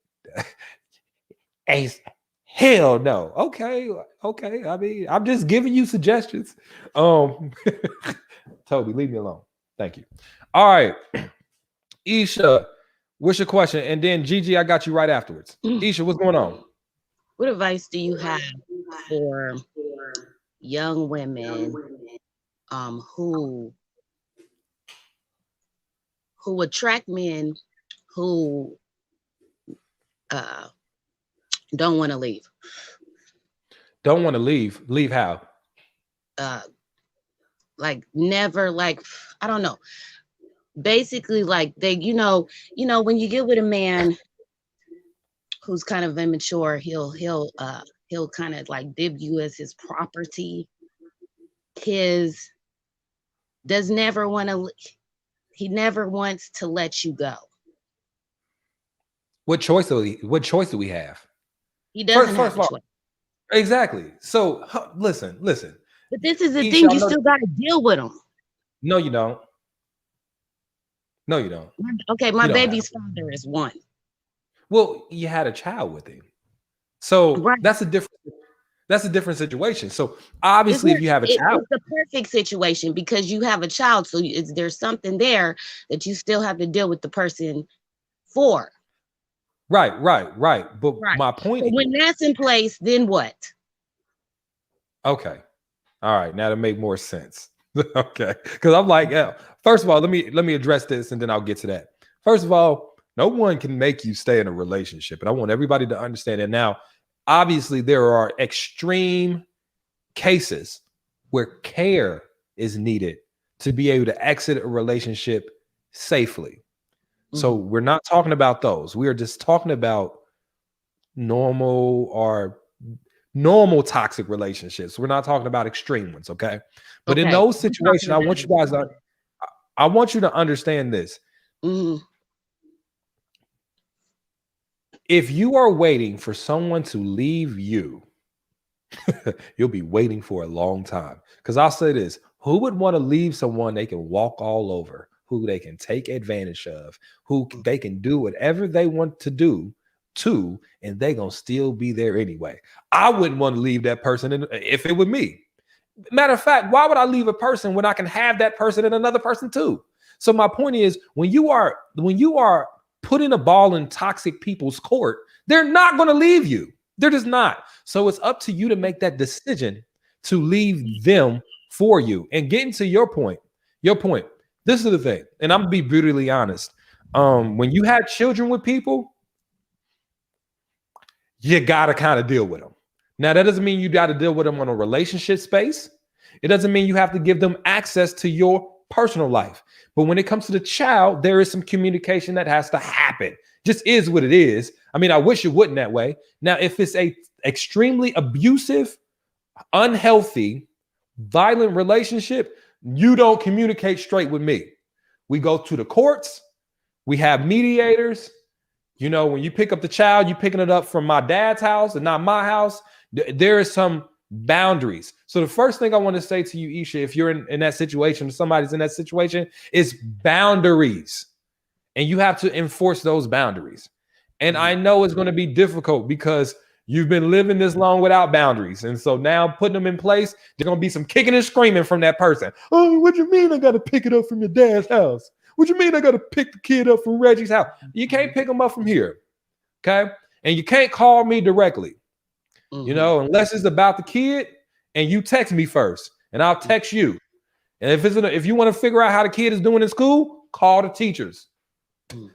Ace, hell no. Okay. I mean, I'm just giving you suggestions. Toby, leave me alone. Thank you. All right. Isha, what's your question? And then Gigi, I got you right afterwards. Isha, what's going on? What advice do you have for young women who attract men who don't want to leave? Don't want to leave? Leave how? Like never, like, I don't know. Basically, like they, when you get with a man who's kind of immature, he'll kind of like dib you as his property. He never wants to let you go. What choice do we have? He doesn't have a choice. Exactly. So listen. But this is the thing, you still got to deal with him. No, you don't. Okay, my baby's father is one. Well, you had a child with him. So right. That's a different situation. So obviously if you have a child. It's the perfect situation because you have a child. So there's something there that you still have to deal with the person for. Right. But my point is, when that's in place, then what? Okay. All right. Now to make more sense. Okay. Because I'm like, first of all, let me address this and then I'll get to that. First of all, no one can make you stay in a relationship. And I want everybody to understand that. Now, obviously, there are extreme cases where care is needed to be able to exit a relationship safely. So we're not talking about those. We are just talking about normal toxic relationships. We're not talking about extreme ones, okay? But in those situations, I want you to understand this. If you are waiting for someone to leave you, you'll be waiting for a long time. Because I'll say this, who would want to leave someone they can walk all over, who they can take advantage of, who they can do whatever they want to do to, and they gonna still be there anyway? I wouldn't want to leave that person if it were me. Matter of fact, why would I leave a person when I can have that person and another person too? So my point is, when you are putting a ball in toxic people's court, they're not going to leave you. They're just not. So it's up to you to make that decision to leave them for you. And getting to your point, this is the thing, and I'm gonna be brutally honest. When you have children with people, you gotta kind of deal with them. Now, that doesn't mean you got to deal with them on a relationship space. It doesn't mean you have to give them access to your personal life. But when it comes to the child, there is some communication that has to happen. Just is what it is. I mean, I wish it wouldn't that way. Now, if it's a extremely abusive, unhealthy, violent relationship, you don't communicate straight with me. We go to the courts. We have mediators. You know, when you pick up the child, you're picking it up from my dad's house and not my house. There is some boundaries. So the first thing I want to say to you, Isha, if you're in that situation, somebody's in that situation, is boundaries. And you have to enforce those boundaries. And I know it's going to be difficult because you've been living this long without boundaries. And so now putting them in place, there's going to be some kicking and screaming from that person. Oh, what do you mean I got to pick it up from your dad's house? What you mean I got to pick the kid up from Reggie's house? You can't pick them up from here. Okay. And you can't call me directly, you know, unless it's about the kid and you text me first and I'll text you. And if you want to figure out how the kid is doing in school, call the teachers.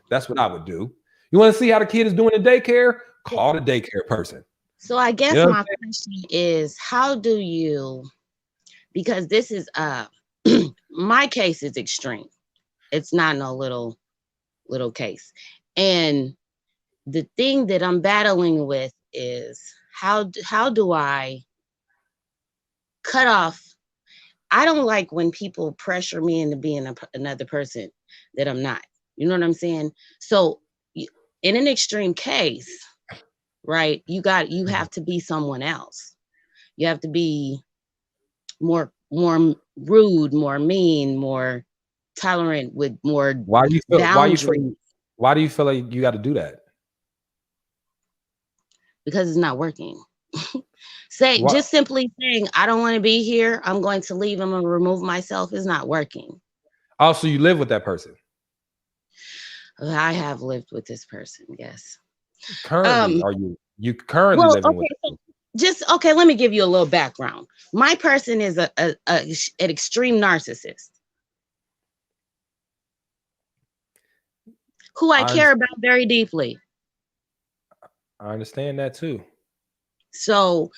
That's what I would do. You want to see how the kid is doing in daycare? Call the daycare person. So I guess my question is, how do you, because this is my case is extreme. It's not no little case. And the thing that I'm battling with is how do I cut off? I don't like when people pressure me into being another person that I'm not. You know what I'm saying? So in an extreme case, right, you have to be someone else. You have to be more rude, more mean, more tolerant, with more boundaries. Why do you feel like you got to do that? Because it's not working. Just simply saying, I don't want to be here, I'm going to leave, I'm going to remove myself, is not working. Also, you live with that person? I have lived with this person, yes. Currently, are you currently living with them? Let me give you a little background. My person is an extreme narcissist who I care about very deeply. I understand that too. So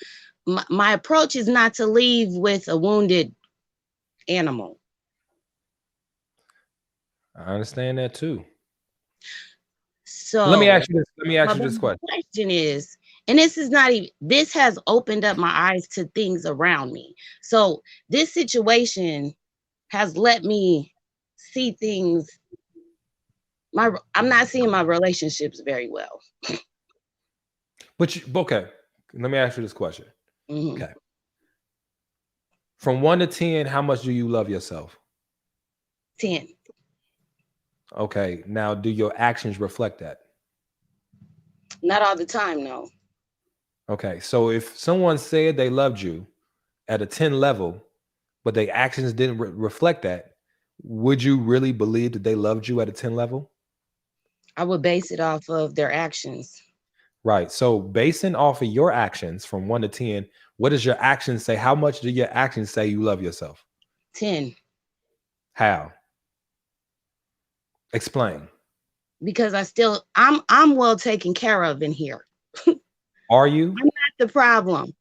my approach is not to leave with a wounded animal. I understand that too. So let me ask you this question. The question is, and this has opened up my eyes to things around me. So this situation has let me see things. I'm not seeing my relationships very well. Okay, let me ask you this question. Okay. From 1 to 10, how much do you love yourself? 10. Okay. Now, do your actions reflect that? Not all the time, no. Okay. So if someone said they loved you at a 10 level, but their actions didn't reflect that, would you really believe that they loved you at a 10 level? I would base it off of their actions. Right. So basing off of your actions from 1 to 10, what does your actions say? How much do your actions say you love yourself? 10. How? Explain. because I'm well taken care of in here. Are you? I'm not the problem.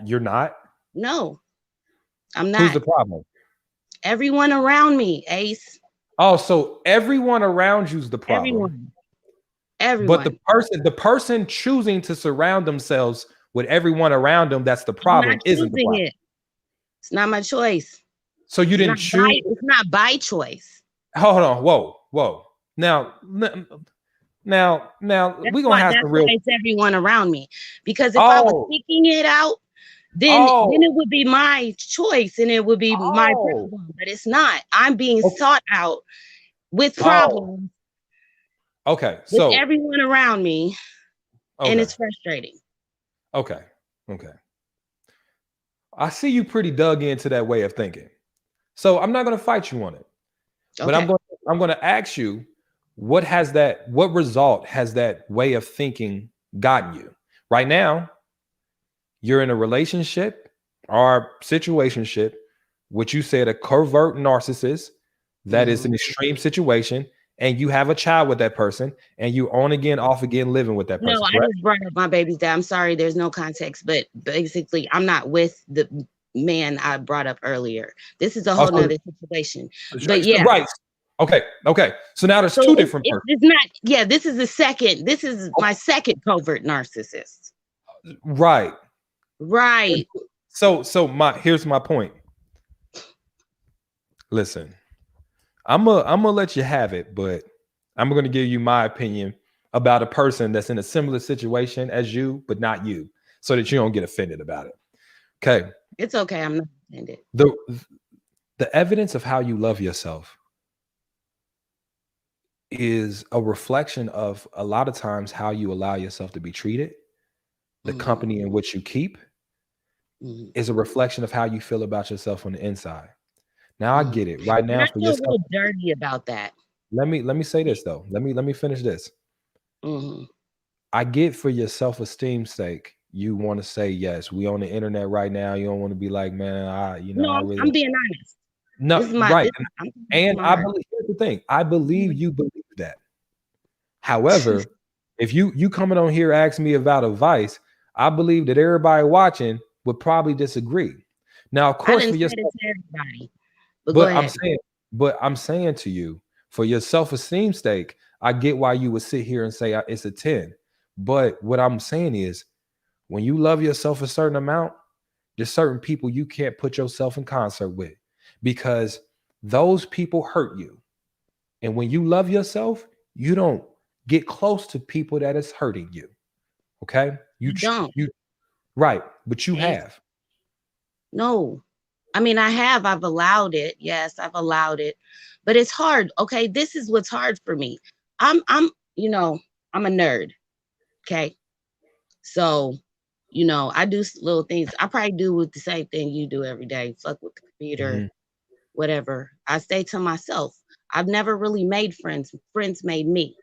You're not? No, I'm Who's not. the problem? Everyone around me, Ace. Oh, so everyone around you's the problem. Everyone. But the person choosing to surround themselves with everyone around them, that's the I'm not problem, isn't the choosing problem. it. It's not my choice. So you didn't choose. It's not by choice. Hold on. Whoa. Now we're gonna have some real. That's why it's everyone around me. Because if I was picking it out, then it would be my choice and it would be my problem. But it's not. I'm being sought out with problems. Okay. So with everyone around me, and it's frustrating. Okay. I see you pretty dug into that way of thinking. So I'm not gonna fight you on it. But I'm going to ask you, what result has that way of thinking gotten you? Right now, you're in a relationship or situationship, which you said a covert narcissist that is an extreme situation, and you have a child with that person, and you on again, off again, living with that person. No, I just brought up my baby's dad. I'm sorry, there's no context, but basically, I'm not with the man I brought up earlier. This is a whole nother situation. But yeah, right. Okay. So now there's two different persons. It's not. Yeah, this is the second. This is my second covert narcissist. Right. So here's my point. Listen, I'm gonna let you have it, but I'm gonna give you my opinion about a person that's in a similar situation as you, but not you, so that you don't get offended about it. Okay. It's okay. I'm not offended. The evidence of how you love yourself is a reflection of a lot of times how you allow yourself to be treated. The company in which you keep is a reflection of how you feel about yourself on the inside. Now I get it. Right now, I feel a little dirty about that. Let me say this though. Let me finish this. I get, for your self-esteem sake, you want to say yes. We on the internet right now. You don't want to be like, man, I'm being honest. No, right. And I believe, here's the thing. I believe you believe that. However, if you coming on here asking me about advice, I believe that everybody watching would probably disagree. Now, of course, for yourself, everybody. But I'm saying to you, for your self-esteem sake, I get why you would sit here and say it's a 10. But what I'm saying is, when you love yourself a certain amount, there's certain people you can't put yourself in concert with, because those people hurt you. And when you love yourself, you don't get close to people that is hurting you. Okay? You don't. Right. But you have. No. I mean, I've allowed it. Yes, I've allowed it. But it's hard. Okay. This is what's hard for me. I'm a nerd. Okay. So, I do little things. I probably do with the same thing you do every day. Fuck with the computer, whatever. I stay to myself. I've never really made friends. Friends made me.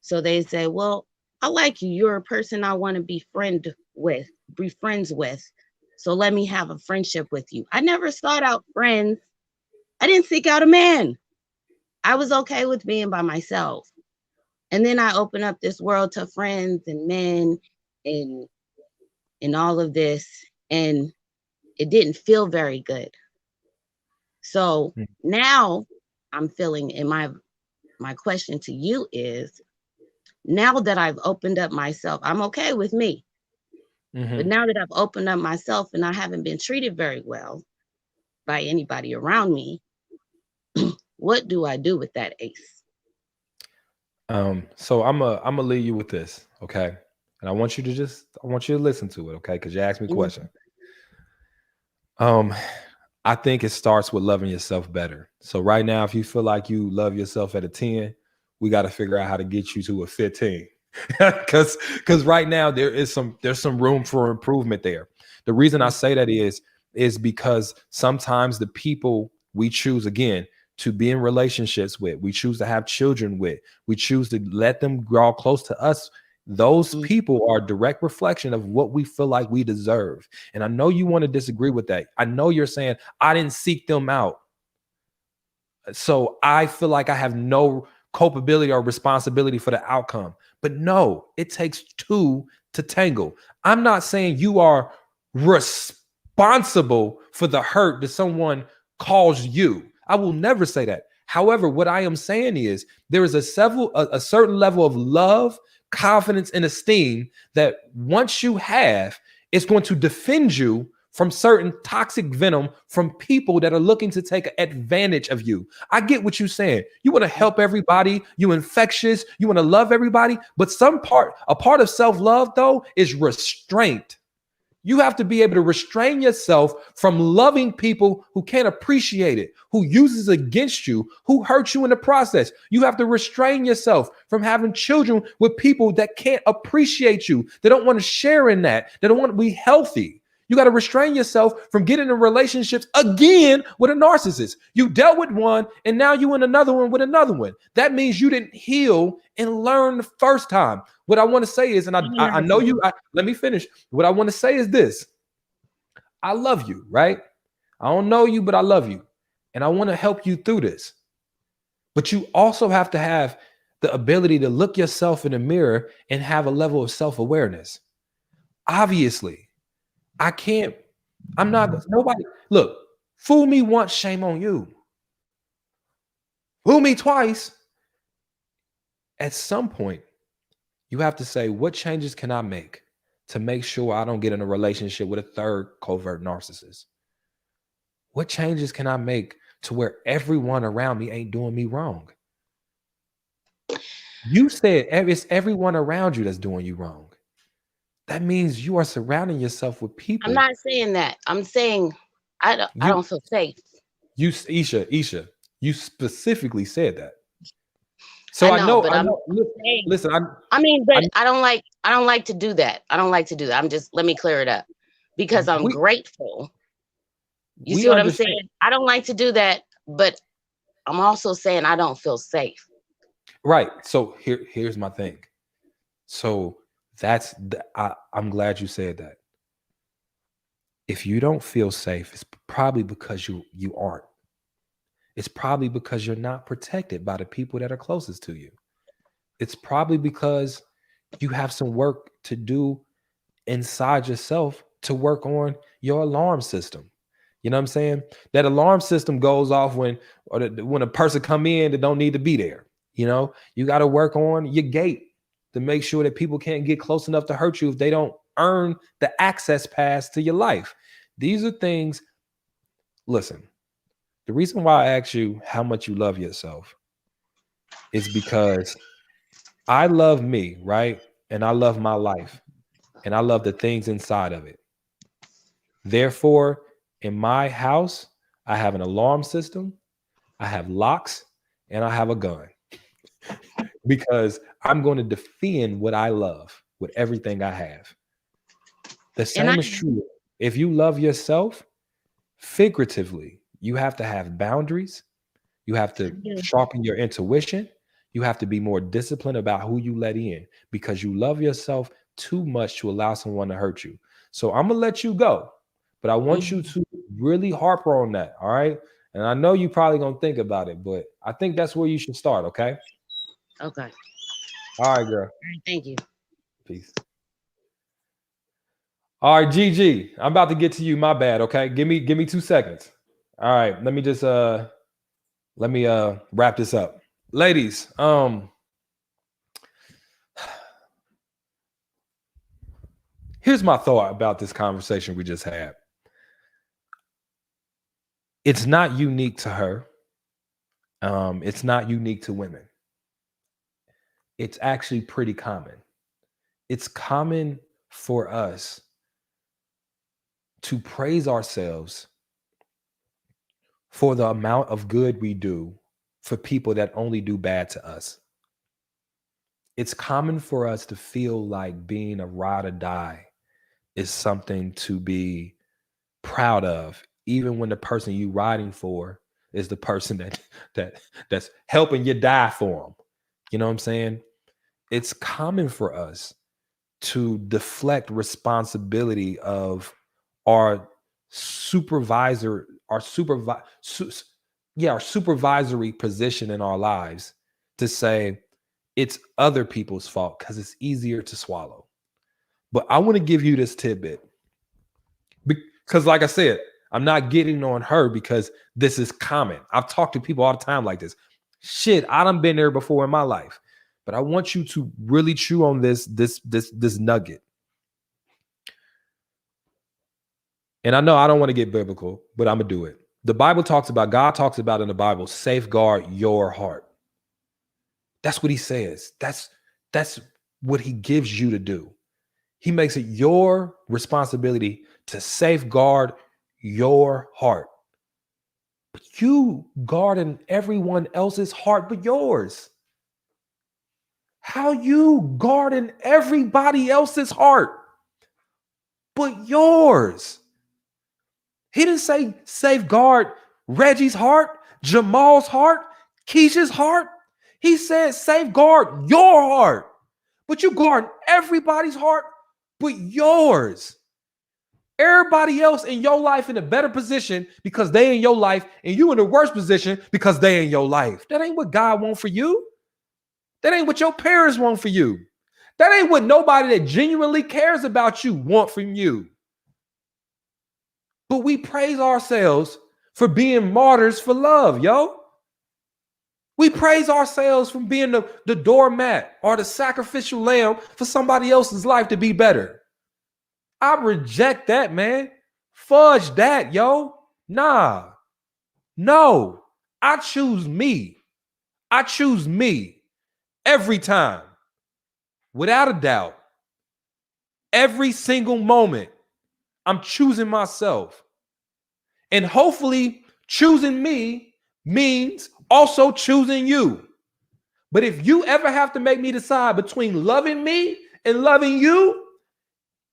So they say, well, I like you. You're a person I want to be friends with. So let me have a friendship with you. I never sought out friends. I didn't seek out a man. I was okay with being by myself. And then I opened up this world to friends and men and all of this. And it didn't feel very good. So now I'm feeling, and my question to you is, now that I've opened up myself, I'm okay with me. But now that I've opened up myself and I haven't been treated very well by anybody around me, what do I do with that, Ace? So I'm gonna leave you with this, okay? And I want you to listen to it, okay? Because you asked me a question. I think it starts with loving yourself better. So right now, if you feel like you love yourself at a 10, we got to figure out how to get you to a 15. Because right now there's some room for improvement there. The reason I say that is because sometimes the people we choose, again, to be in relationships with, we choose to have children with, we choose to let them grow close to us, those people are a direct reflection of what we feel like we deserve. And I know you want to disagree with that. I know you're saying, I didn't seek them out. So I feel like I have no culpability or responsibility for the outcome. But no, it takes two to tangle. I'm not saying you are responsible for the hurt that someone caused you. I will never say that. However, what I am saying is there is a certain level of love, confidence, and esteem that once you have, it's going to defend you from certain toxic venom from people that are looking to take advantage of you. I get what you're saying. You want to help everybody, you infectious, you want to love everybody, but a part of self-love though is restraint. You have to be able to restrain yourself from loving people who can't appreciate it, who uses against you, who hurt you in the process. You have to restrain yourself from having children with people that can't appreciate you. They don't want to share in that. They don't want to be healthy. You got to restrain yourself from getting in relationships again with a narcissist. You dealt with one and now you in another one with another one. That means you didn't heal and learn the first time. What I want to say is, and I know you, let me finish. What I want to say is this. I love you, right? I don't know you, but I love you. And I want to help you through this. But you also have to have the ability to look yourself in the mirror and have a level of self-awareness. Obviously, nobody, look, fool me once, shame on you. Fool me twice. At some point, you have to say, what changes can I make to make sure I don't get in a relationship with a third covert narcissist? What changes can I make to where everyone around me ain't doing me wrong? You said it's everyone around you that's doing you wrong. That means you are surrounding yourself with people. I'm not saying that. I'm saying I don't feel safe. Isha, you specifically said that. So I know. Listen, I don't like to do that. I don't like to do that. Let me clear it up because I'm grateful. You see what I'm saying? I don't like to do that, but I'm also saying I don't feel safe. Right. So here's my thing. So I'm glad you said that. If you don't feel safe, it's probably because you aren't. It's probably because you're not protected by the people that are closest to you. It's probably because you have some work to do inside yourself to work on your alarm system. You know what I'm saying? That alarm system goes off when a person come in that don't need to be there. You know, you got to work on your gate to make sure that people can't get close enough to hurt you if they don't earn the access pass to your life. These are things. Listen, the reason why I ask you how much you love yourself is because I love me, right? And I love my life. And I love the things inside of it. Therefore, in my house, I have an alarm system, I have locks, and I have a gun. Because I'm going to defend what I love with everything I have. The same is true. If you love yourself, figuratively, you have to have boundaries. You have to sharpen your intuition. You have to be more disciplined about who you let in because you love yourself too much to allow someone to hurt you. So I'm going to let you go, but I want you to really harp on that. All right. And I know you probably going to think about it, but I think that's where you should start. Okay. Okay. All right, girl. All right, thank you. Peace. All right, GG. I'm about to get to you. My bad. Okay. Give me 2 seconds. All right. Let me just wrap this up. Ladies, here's my thought about this conversation we just had. It's not unique to her. It's not unique to women. It's actually pretty common. It's common for us to praise ourselves for the amount of good we do for people that only do bad to us. It's common for us to feel like being a ride or die is something to be proud of, even when the person you riding for is the person that's helping you die for them. You know what I'm saying? It's common for us to deflect responsibility of our our supervisory position in our lives to say it's other people's fault because it's easier to swallow. But I want to give you this tidbit because, like I said, I'm not getting on her because this is common. I've talked to people all the time like this. Shit, I done been there before in my life. But I want you to really chew on this nugget. And I know I don't want to get biblical, but I'm gonna do it. The Bible talks about, God talks about in the Bible, safeguard your heart. That's what he says. That's what he gives you to do. He makes it your responsibility to safeguard your heart. But you guarding everyone else's heart but yours. How you guarding everybody else's heart but yours? He didn't say safeguard Reggie's heart, Jamal's heart, Keisha's heart. He said safeguard your heart. But you guard everybody's heart but yours. Everybody else in your life in a better position because they in your life, and you in the worst position because they in your life. That ain't what God wants for you. That ain't what your parents want for you. That ain't what nobody that genuinely cares about you want from you. But we praise ourselves for being martyrs for love, yo. We praise ourselves for being the doormat or the sacrificial lamb for somebody else's life to be better. I reject that, man. Fudge that, yo. Nah. No. I choose me. I choose me every time. Without a doubt. Every single moment. I'm choosing myself. And hopefully choosing me means also choosing you. But if you ever have to make me decide between loving me and loving you,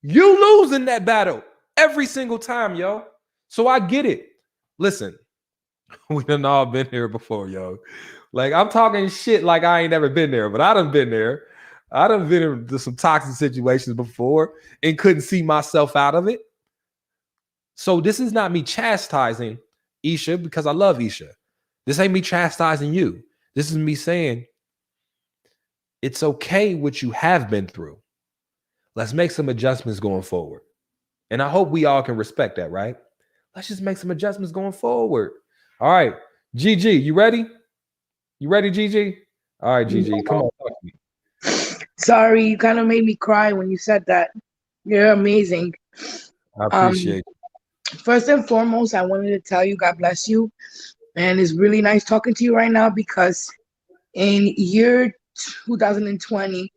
you lose in that battle every single time, yo. So I get it. Listen, we done all been here before, yo. Like, I'm talking shit like I ain't never been there, but I done been there. I done been in some toxic situations before and couldn't see myself out of it. So this is not me chastising Isha because I love Isha. This ain't me chastising you. This is me saying it's okay what you have been through. Let's make some adjustments going forward. And I hope we all can respect that, right? Let's just make some adjustments going forward. All right, GG, you ready? You ready, GG? All right, GG, come on, talk to me. Sorry, you kind of made me cry when you said that. You're amazing. I appreciate it. First and foremost, I wanted to tell you, God bless you. And it's really nice talking to you right now because in year 2020,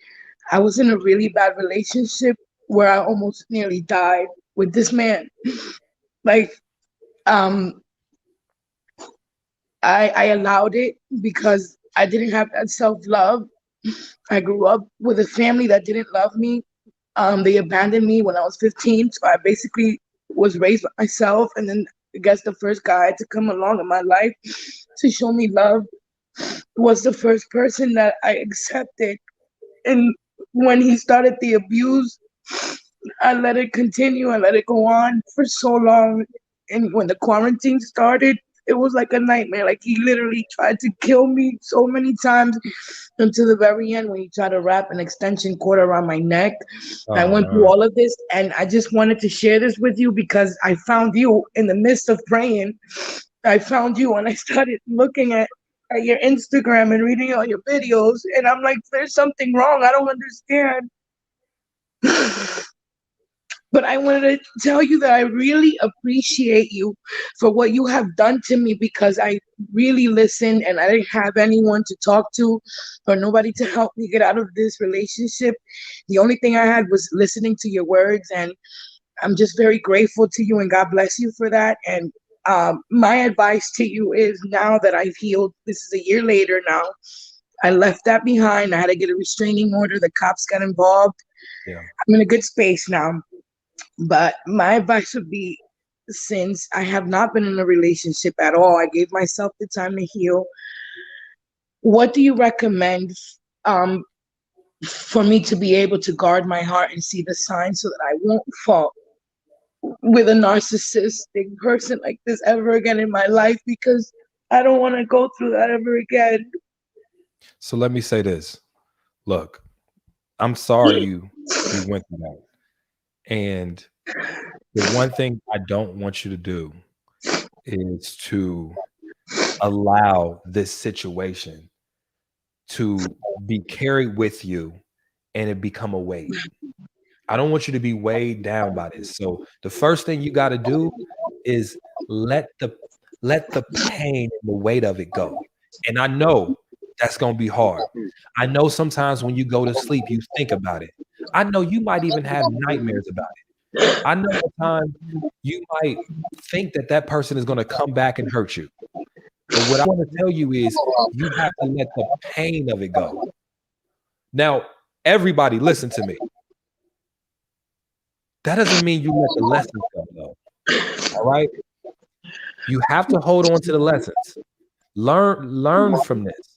I was in a really bad relationship where I almost nearly died with this man. Like, I allowed it because I didn't have that self-love. I grew up with a family that didn't love me. They abandoned me when I was 15, so I basically was raised by myself. And then I guess the first guy to come along in my life to show me love was the first person that I accepted. And when he started the abuse, I let it continue. I let it go on for so long. And when the quarantine started, it was like a nightmare. Like, he literally tried to kill me so many times until the very end when he tried to wrap an extension cord around my neck. I went through all of this, and I just wanted to share this with you because I found you in the midst of praying. I found you and I started looking at your Instagram and reading all your videos, and I'm like, there's something wrong. I don't understand. But I wanted to tell you that I really appreciate you for what you have done to me because I really listened and I didn't have anyone to talk to or nobody to help me get out of this relationship. The only thing I had was listening to your words, and I'm just very grateful to you, and God bless you for that. And my advice to you is, now that I've healed, this is a year later now, I left that behind. I had to get a restraining order. The cops got involved. Yeah. I'm in a good space now. But my advice would be, since I have not been in a relationship at all, I gave myself the time to heal. What do you recommend for me to be able to guard my heart and see the signs so that I won't fall with a narcissistic person like this ever again in my life? Because I don't want to go through that ever again. So let me say this. Look, I'm sorry you went through that. And the one thing I don't want you to do is to allow this situation to be carried with you and it become a weight. I don't want you to be weighed down by this. So the first thing you got to do is let the pain and the weight of it go. And I know that's going to be hard. I know sometimes when you go to sleep, you think about it. I know you might even have nightmares about it. I know the time you might think that that person is going to come back and hurt you. But what I want to tell you is you have to let the pain of it go. Now, everybody, listen to me. That doesn't mean you let the lessons go, though. All right? You have to hold on to the lessons. Learn from this.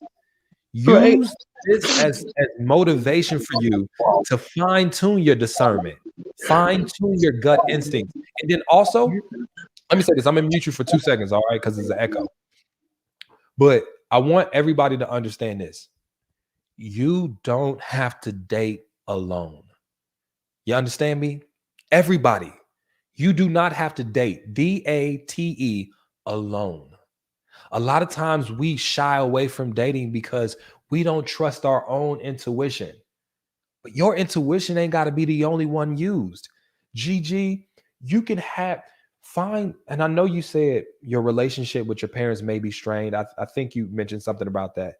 Use this as motivation for you to fine-tune your discernment, fine-tune your gut instinct. And then also, let me say this. I'm gonna mute you for 2 seconds, all right? Because there's an echo. But I want everybody to understand this. You don't have to date alone. You understand me? Everybody, you do not have to date, D-A-T-E, alone. A lot of times we shy away from dating because we don't trust our own intuition. But your intuition ain't got to be the only one used. Gigi, you can find, and I know you said your relationship with your parents may be strained. I think you mentioned something about that.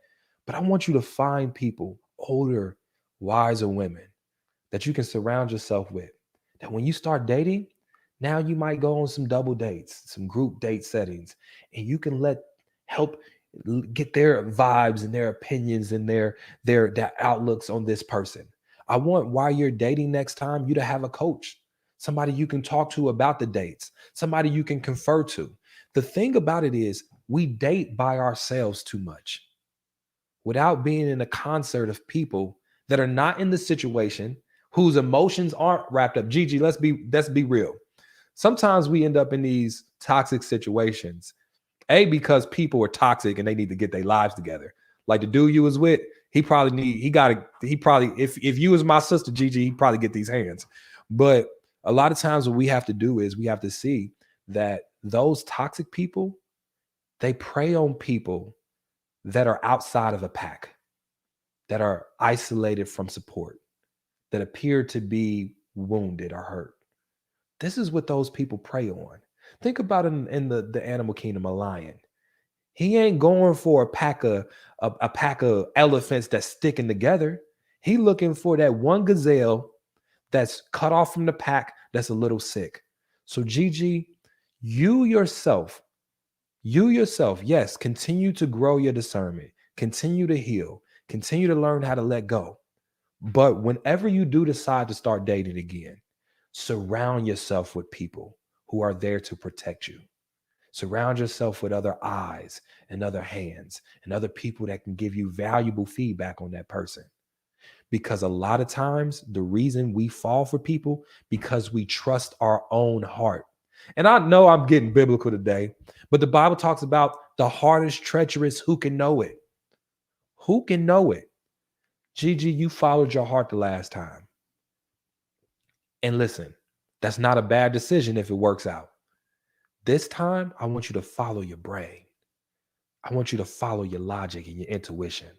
But I want you to find people, older, wiser women, that you can surround yourself with. That when you start dating, now you might go on some double dates, some group date settings, and you can help get their vibes and their opinions and their outlooks on this person. I want, while you're dating next time, you to have a coach, somebody you can talk to about the dates, somebody you can confer to. The thing about it is we date by ourselves too much without being in a concert of people that are not in the situation, whose emotions aren't wrapped up. Gigi, let's be real. Sometimes we end up in these toxic situations, because people are toxic and they need to get their lives together. Like the dude you was with, if you was my sister, Gigi, he'd probably get these hands. But a lot of times what we have to do is we have to see that those toxic people, they prey on people that are outside of a pack, that are isolated from support, that appear to be wounded or hurt. This is what those people prey on. Think about it in the animal kingdom, a lion. He ain't going for a pack of elephants that's sticking together. He looking for that one gazelle that's cut off from the pack that's a little sick. So Gigi, you yourself, yes, continue to grow your discernment, continue to heal, continue to learn how to let go. But whenever you do decide to start dating again, surround yourself with people who are there to protect you. Surround yourself with other eyes and other hands and other people that can give you valuable feedback on that person. Because a lot of times the reason we fall for people because we trust our own heart. And I know I'm getting biblical today, but the Bible talks about the heart is treacherous. Who can know it? Who can know it? Gigi, you followed your heart the last time. And listen, that's not a bad decision if it works out. This time, I want you to follow your brain. I want you to follow your logic and your intuition.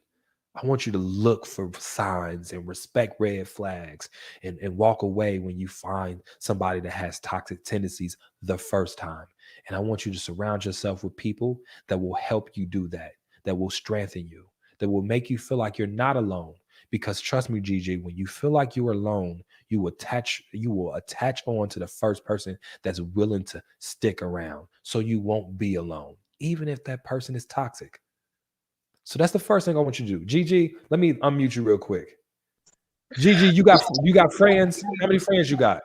I want you to look for signs and respect red flags and walk away when you find somebody that has toxic tendencies the first time. And I want you to surround yourself with people that will help you do that, that will strengthen you, that will make you feel like you're not alone. Because trust me, Gigi, when you feel like you're alone, you will attach on to the first person that's willing to stick around so you won't be alone, even if that person is toxic. So that's the first thing I want you to do. Gigi, let me unmute you real quick. Gigi, you got friends? How many friends you got?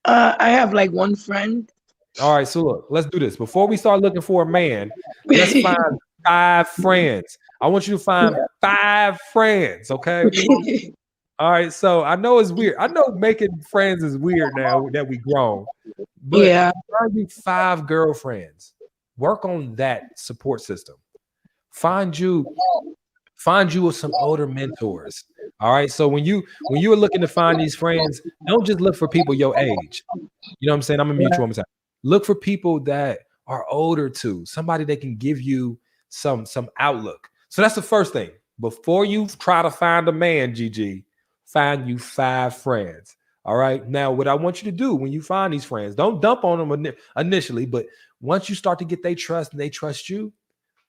I have like one friend. All right, so look, let's do this. Before we start looking for a man, let's find 5 friends. I want you to find 5 friends, okay? All right, so I know it's weird. I know making friends is weird now that we grown, but Yeah. find me 5 girlfriends. Work on that support system. Find you with some older mentors. All right. So when you are looking to find these friends, don't just look for people your age. You know what I'm saying? I'm gonna mute you one more time. Look for people that are older too, somebody that can give you some outlook. So that's the first thing. Before you try to find a man, GG, find you 5 friends. All right. Now, what I want you to do when you find these friends, don't dump on them initially, but once you start to get their trust and they trust you,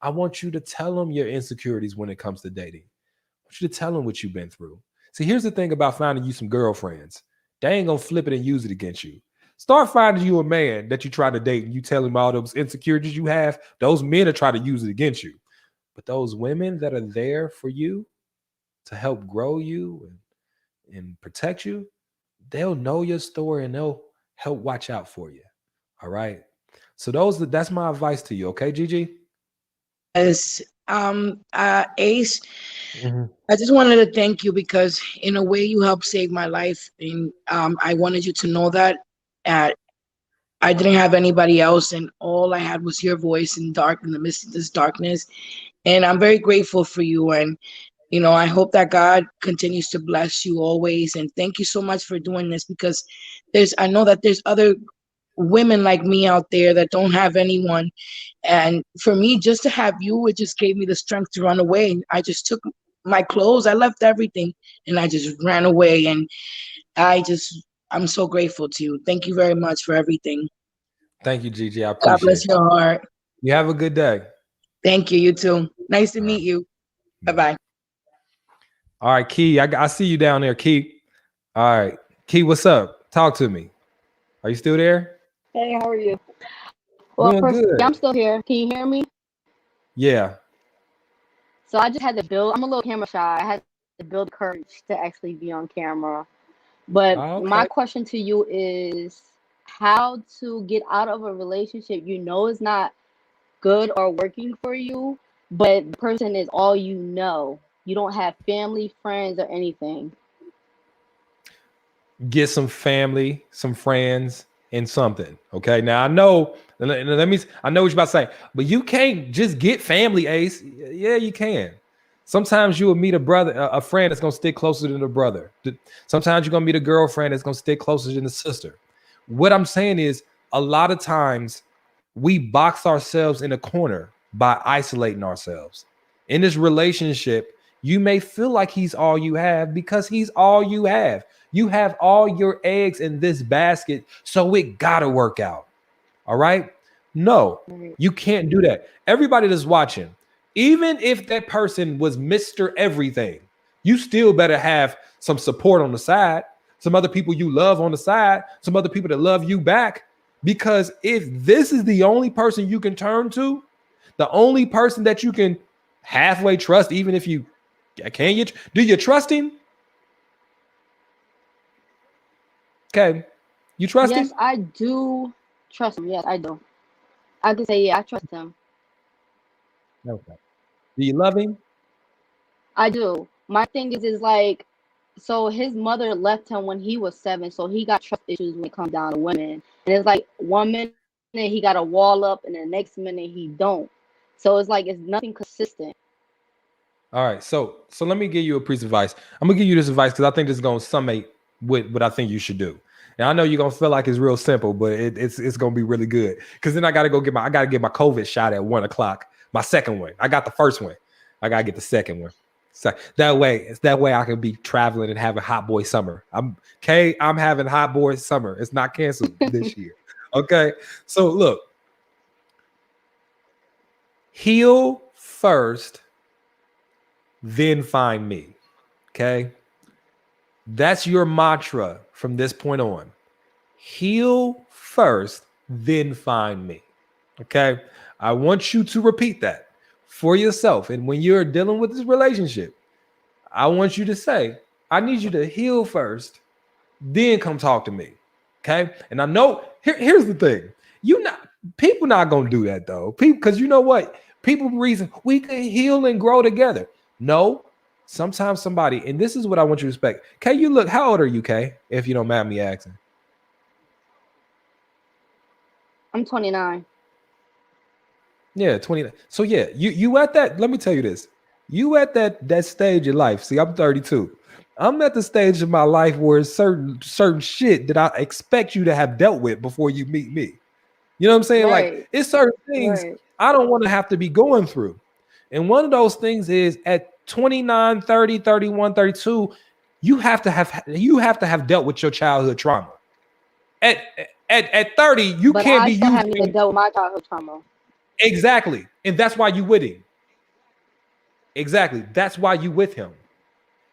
I want you to tell them your insecurities when it comes to dating. I want you to tell them what you've been through. See, here's the thing about finding you some girlfriends. They ain't gonna flip it and use it against you. Start finding you a man that you try to date and you tell him all those insecurities you have. Those men are trying to use it against you. But those women that are there for you to help grow you and protect you, they'll know your story and they'll help watch out for you. All right. So that's my advice to you. Okay, Gigi? Yes. Ace, I just wanted to thank you because in a way you helped save my life. And I wanted you to know that I didn't have anybody else, and all I had was your voice in the midst of this darkness. And I'm very grateful for you. And I hope that God continues to bless you always. And thank you so much for doing this because I know that there's other women like me out there that don't have anyone. And for me, just to have you, it just gave me the strength to run away. I just took my clothes, I left everything, and I just ran away. And I'm so grateful to you. Thank you very much for everything. Thank you, Gigi. I God appreciate bless it. your heart. You have a good day. Thank you. You too. Nice to meet you. Bye-bye. All right, Key. I see you down there, Key. All right. Key, what's up? Talk to me. Are you still there? Hey, how are you? Well, Doing first, good. yeah, I'm still here. Can you hear me? Yeah. So I just had to build. I'm a little camera shy. I had to build courage to actually be on camera. But my Okay. question to you is how to get out of a relationship you know is not good or working for you, but the person is all you know. You don't have family, friends, or anything. Get some family, some friends, and something. Okay. Now I know. I know what you're about to say, but you can't just get family, Ace. Yeah, you can. Sometimes you will meet a friend that's gonna stick closer than a brother. Sometimes you're gonna meet a girlfriend that's gonna stick closer than a sister. What I'm saying is, a lot of times we box ourselves in a corner by isolating ourselves. In this relationship, you may feel like he's all you have because he's all you have. You have all your eggs in this basket, so it gotta work out. All right? No, you can't do that. Everybody that's watching, even if that person was Mr. Everything, you still better have some support on the side, some other people you love on the side, some other people that love you back. Because if this is the only person you can turn to, the only person that you can halfway trust, even if you do you trust him? Okay. You trust Yes, him? I do trust him. Yes, I do. I can say, yeah, I trust him. Okay. Do you love him? I do. My thing is like, so his mother left him when he was 7, so he got trust issues when it comes down to women. And it's like one minute he got a wall up, and the next minute he don't. So it's like it's nothing consistent. All right. So let me give you a piece of advice. I'm gonna give you this advice because I think this is gonna summate what I think you should do. And I know you're gonna feel like it's real simple, but it's gonna be really good. Because then I gotta get my COVID shot at 1:00. My second one. I got the first one. I gotta get the second one. So that way I can be traveling and having hot boy summer. I'm having hot boy summer. It's not canceled this year. Okay. So look, heal first, then find me. Okay. That's your mantra from this point on. Heal first, then find me. Okay. I want you to repeat that for yourself. And when you're dealing with this relationship, I want you to say, I need you to heal first, then come talk to me. Okay. And I know here's the thing. People not gonna do that though. People, because you know what? People reason we can heal and grow together. No, sometimes somebody, and this is what I want you to respect. Kay, how old are you, Kay? If you don't mind me asking. I'm 29. Yeah, 20. So yeah, you at that. Let me tell you this. You at that stage of life. See, I'm 32. I'm at the stage of my life where it's certain shit that I expect you to have dealt with before you meet me. You know what I'm saying? Like Right, it's certain things right. I don't want to have to be going through. And one of those things is at 29, 30, 31, 32, you have to have dealt with your childhood trauma. At at 30, you But can't I be still haven't even using dealt with my childhood trauma. exactly. And that's why you with him. Exactly. That's why you with him.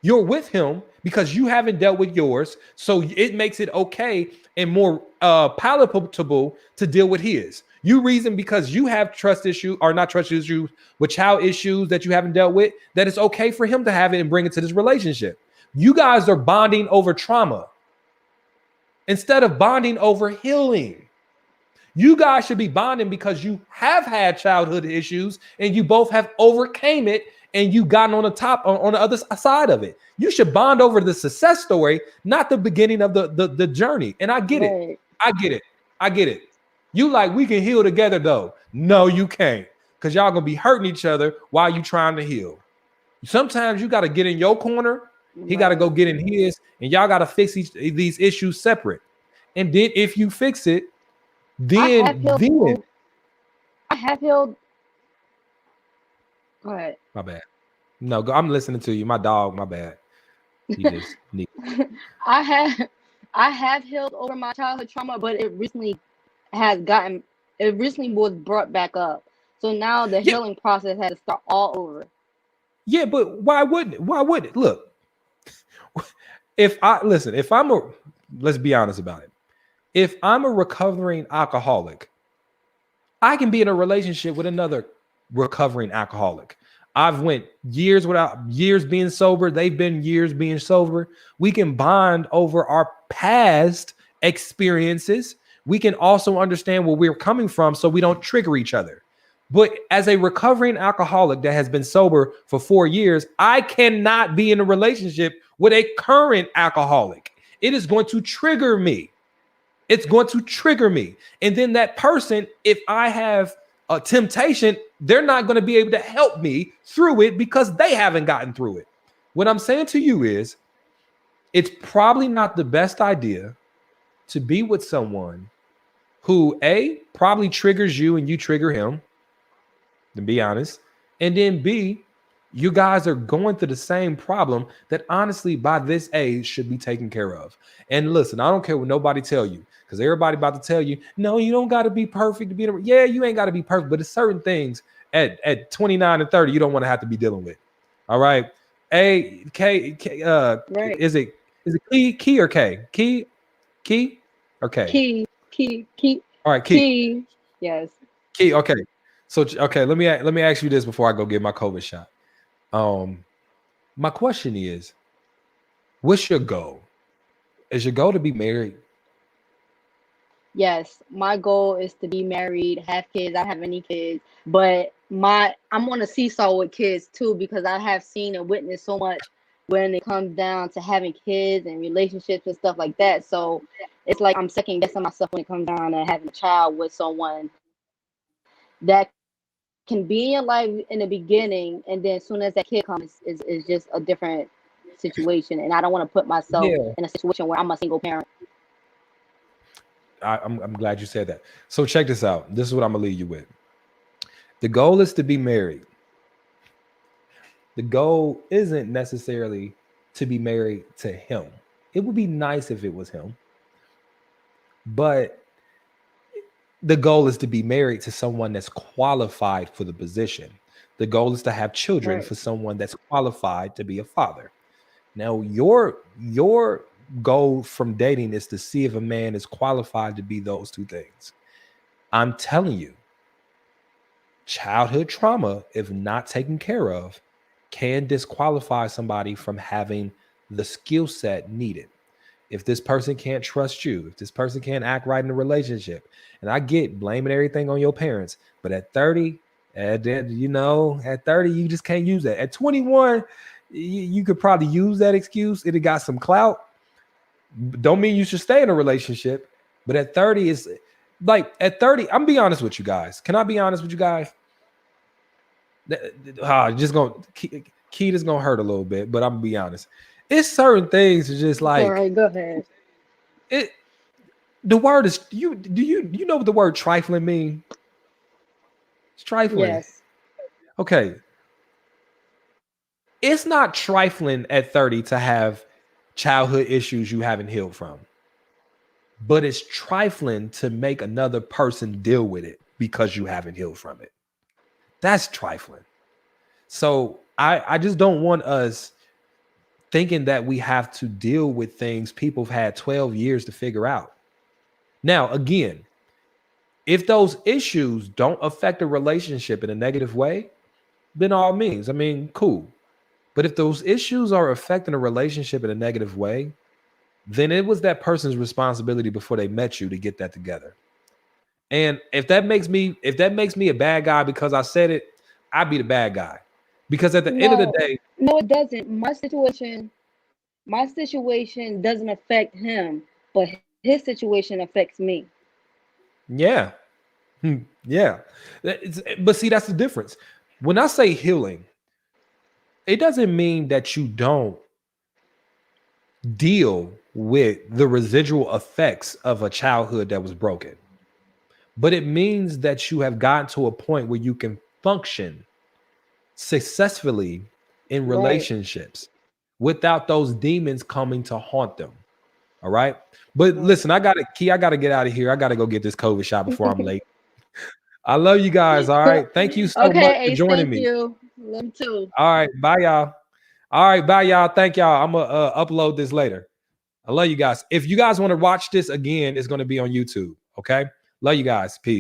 You're with him because you haven't dealt with yours. So it makes it okay and more palatable to deal with his. You reason because you have trust issue or not trust issues with child issues that you haven't dealt with, that it's okay for him to have it and bring it to this relationship. You guys are bonding over trauma instead of bonding over healing. You guys should be bonding because you have had childhood issues and you both have overcame it and you gotten on the top on the other side of it. You should bond over the success story, not the beginning of the journey. And I get it. Right. I get it. I get it. You like we can heal together though. No, you can't. Because y'all gonna be hurting each other while you trying to heal. Sometimes you got to get in your corner. He got to go Right. get in his, and y'all got to fix these issues separate. And then if you fix it, I have then healed. then I have healed. Go ahead. my bad. No, I'm listening to you. My dog, my bad. He just need. I have I have healed over my childhood trauma, but has gotten it recently was brought back up. So now the Yeah, healing process has to start all over. yeah, but why wouldn't it? Why would it? Look, if I listen, if I'm a let's be honest about it. If I'm a recovering alcoholic, I can be in a relationship with another recovering alcoholic. I've went years being sober. They've been years being sober. We can bond over our past experiences. We can also understand where we're coming from so we don't trigger each other. But as a recovering alcoholic that has been sober for 4 years, I cannot be in a relationship with a current alcoholic. It is going to trigger me. It's going to trigger me. And then that person, if I have a temptation, they're not going to be able to help me through it because they haven't gotten through it. What I'm saying to you is, it's probably not the best idea to be with someone who A, probably triggers you and you trigger him, to be honest. And then B, you guys are going through the same problem that honestly by this age should be taken care of. And listen, I don't care what nobody tell you, because everybody about to tell you, no, you don't got to be perfect to be in a, yeah, you ain't got to be perfect, but it's certain things at 29 and 30 you don't want to have to be dealing with. All right. Right. Is it key or K? Key or K? Key. All right, key. Key. Yes. Key, okay. So okay, let me ask you this before I go get my COVID shot. My question is, what's your goal? Is your goal to be married? Yes. My goal is to be married, have kids. I don't have any kids, but I'm on a seesaw with kids too because I have seen and witnessed so much when it comes down to having kids and relationships and stuff like that. So it's like I'm second guessing myself when it comes down to having a child with someone that can be in your life in the beginning, and then as soon as that kid comes, is just a different situation. And I don't want to put myself Yeah, in a situation where I'm a single parent. I'm glad you said that. So check this out. This is what I'm gonna leave you with. The goal is to be married. The goal isn't necessarily to be married to him. It would be nice if it was him, but the goal is to be married to someone that's qualified for the position. The goal is to have children Right. for someone that's qualified to be a father. Now, your goal from dating is to see if a man is qualified to be those two things. I'm telling you, childhood trauma, if not taken care of, can disqualify somebody from having the skill set needed. If this person can't trust you, if this person can't act right in a relationship, and I get blaming everything on your parents, but at 30, at 30, you just can't use that. At 21, you could probably use that excuse. It got some clout. Don't mean you should stay in a relationship, but at 30 is like at 30. I'm be honest with you guys. Can I be honest with you guys? Just gonna Keith is gonna hurt a little bit, but I'm gonna be honest. It's certain things are just like All right, go ahead. it. The word is you know what the word trifling mean? It's trifling. Yes. Okay. It's not trifling at 30 to have childhood issues you haven't healed from. But it's trifling to make another person deal with it because you haven't healed from it. That's trifling. So I just don't want us thinking that we have to deal with things people have had 12 years to figure out. Now, again, if those issues don't affect a relationship in a negative way, then all means, I mean, cool. But if those issues are affecting a relationship in a negative way, then it was that person's responsibility before they met you to get that together. And if that makes me a bad guy because I said it, I'd be the bad guy. Because at the end of the day, no, it doesn't. My situation doesn't affect him, but his situation affects me. yeah. Yeah. But see, that's the difference. When I say healing, it doesn't mean that you don't deal with the residual effects of a childhood that was broken. But it means that you have gotten to a point where you can function successfully in relationships without those demons coming to haunt them. All right. But listen, I gotta get out of here. I gotta go get this COVID shot before I'm late. I love you guys. All right. Thank you so much for Ace, joining thank me. you. Love too. All right. Bye, y'all. All right. Bye, y'all. Thank y'all. I'm gonna upload this later. I love you guys. If you guys want to watch this again, it's going to be on YouTube. Okay. Love you guys. Peace.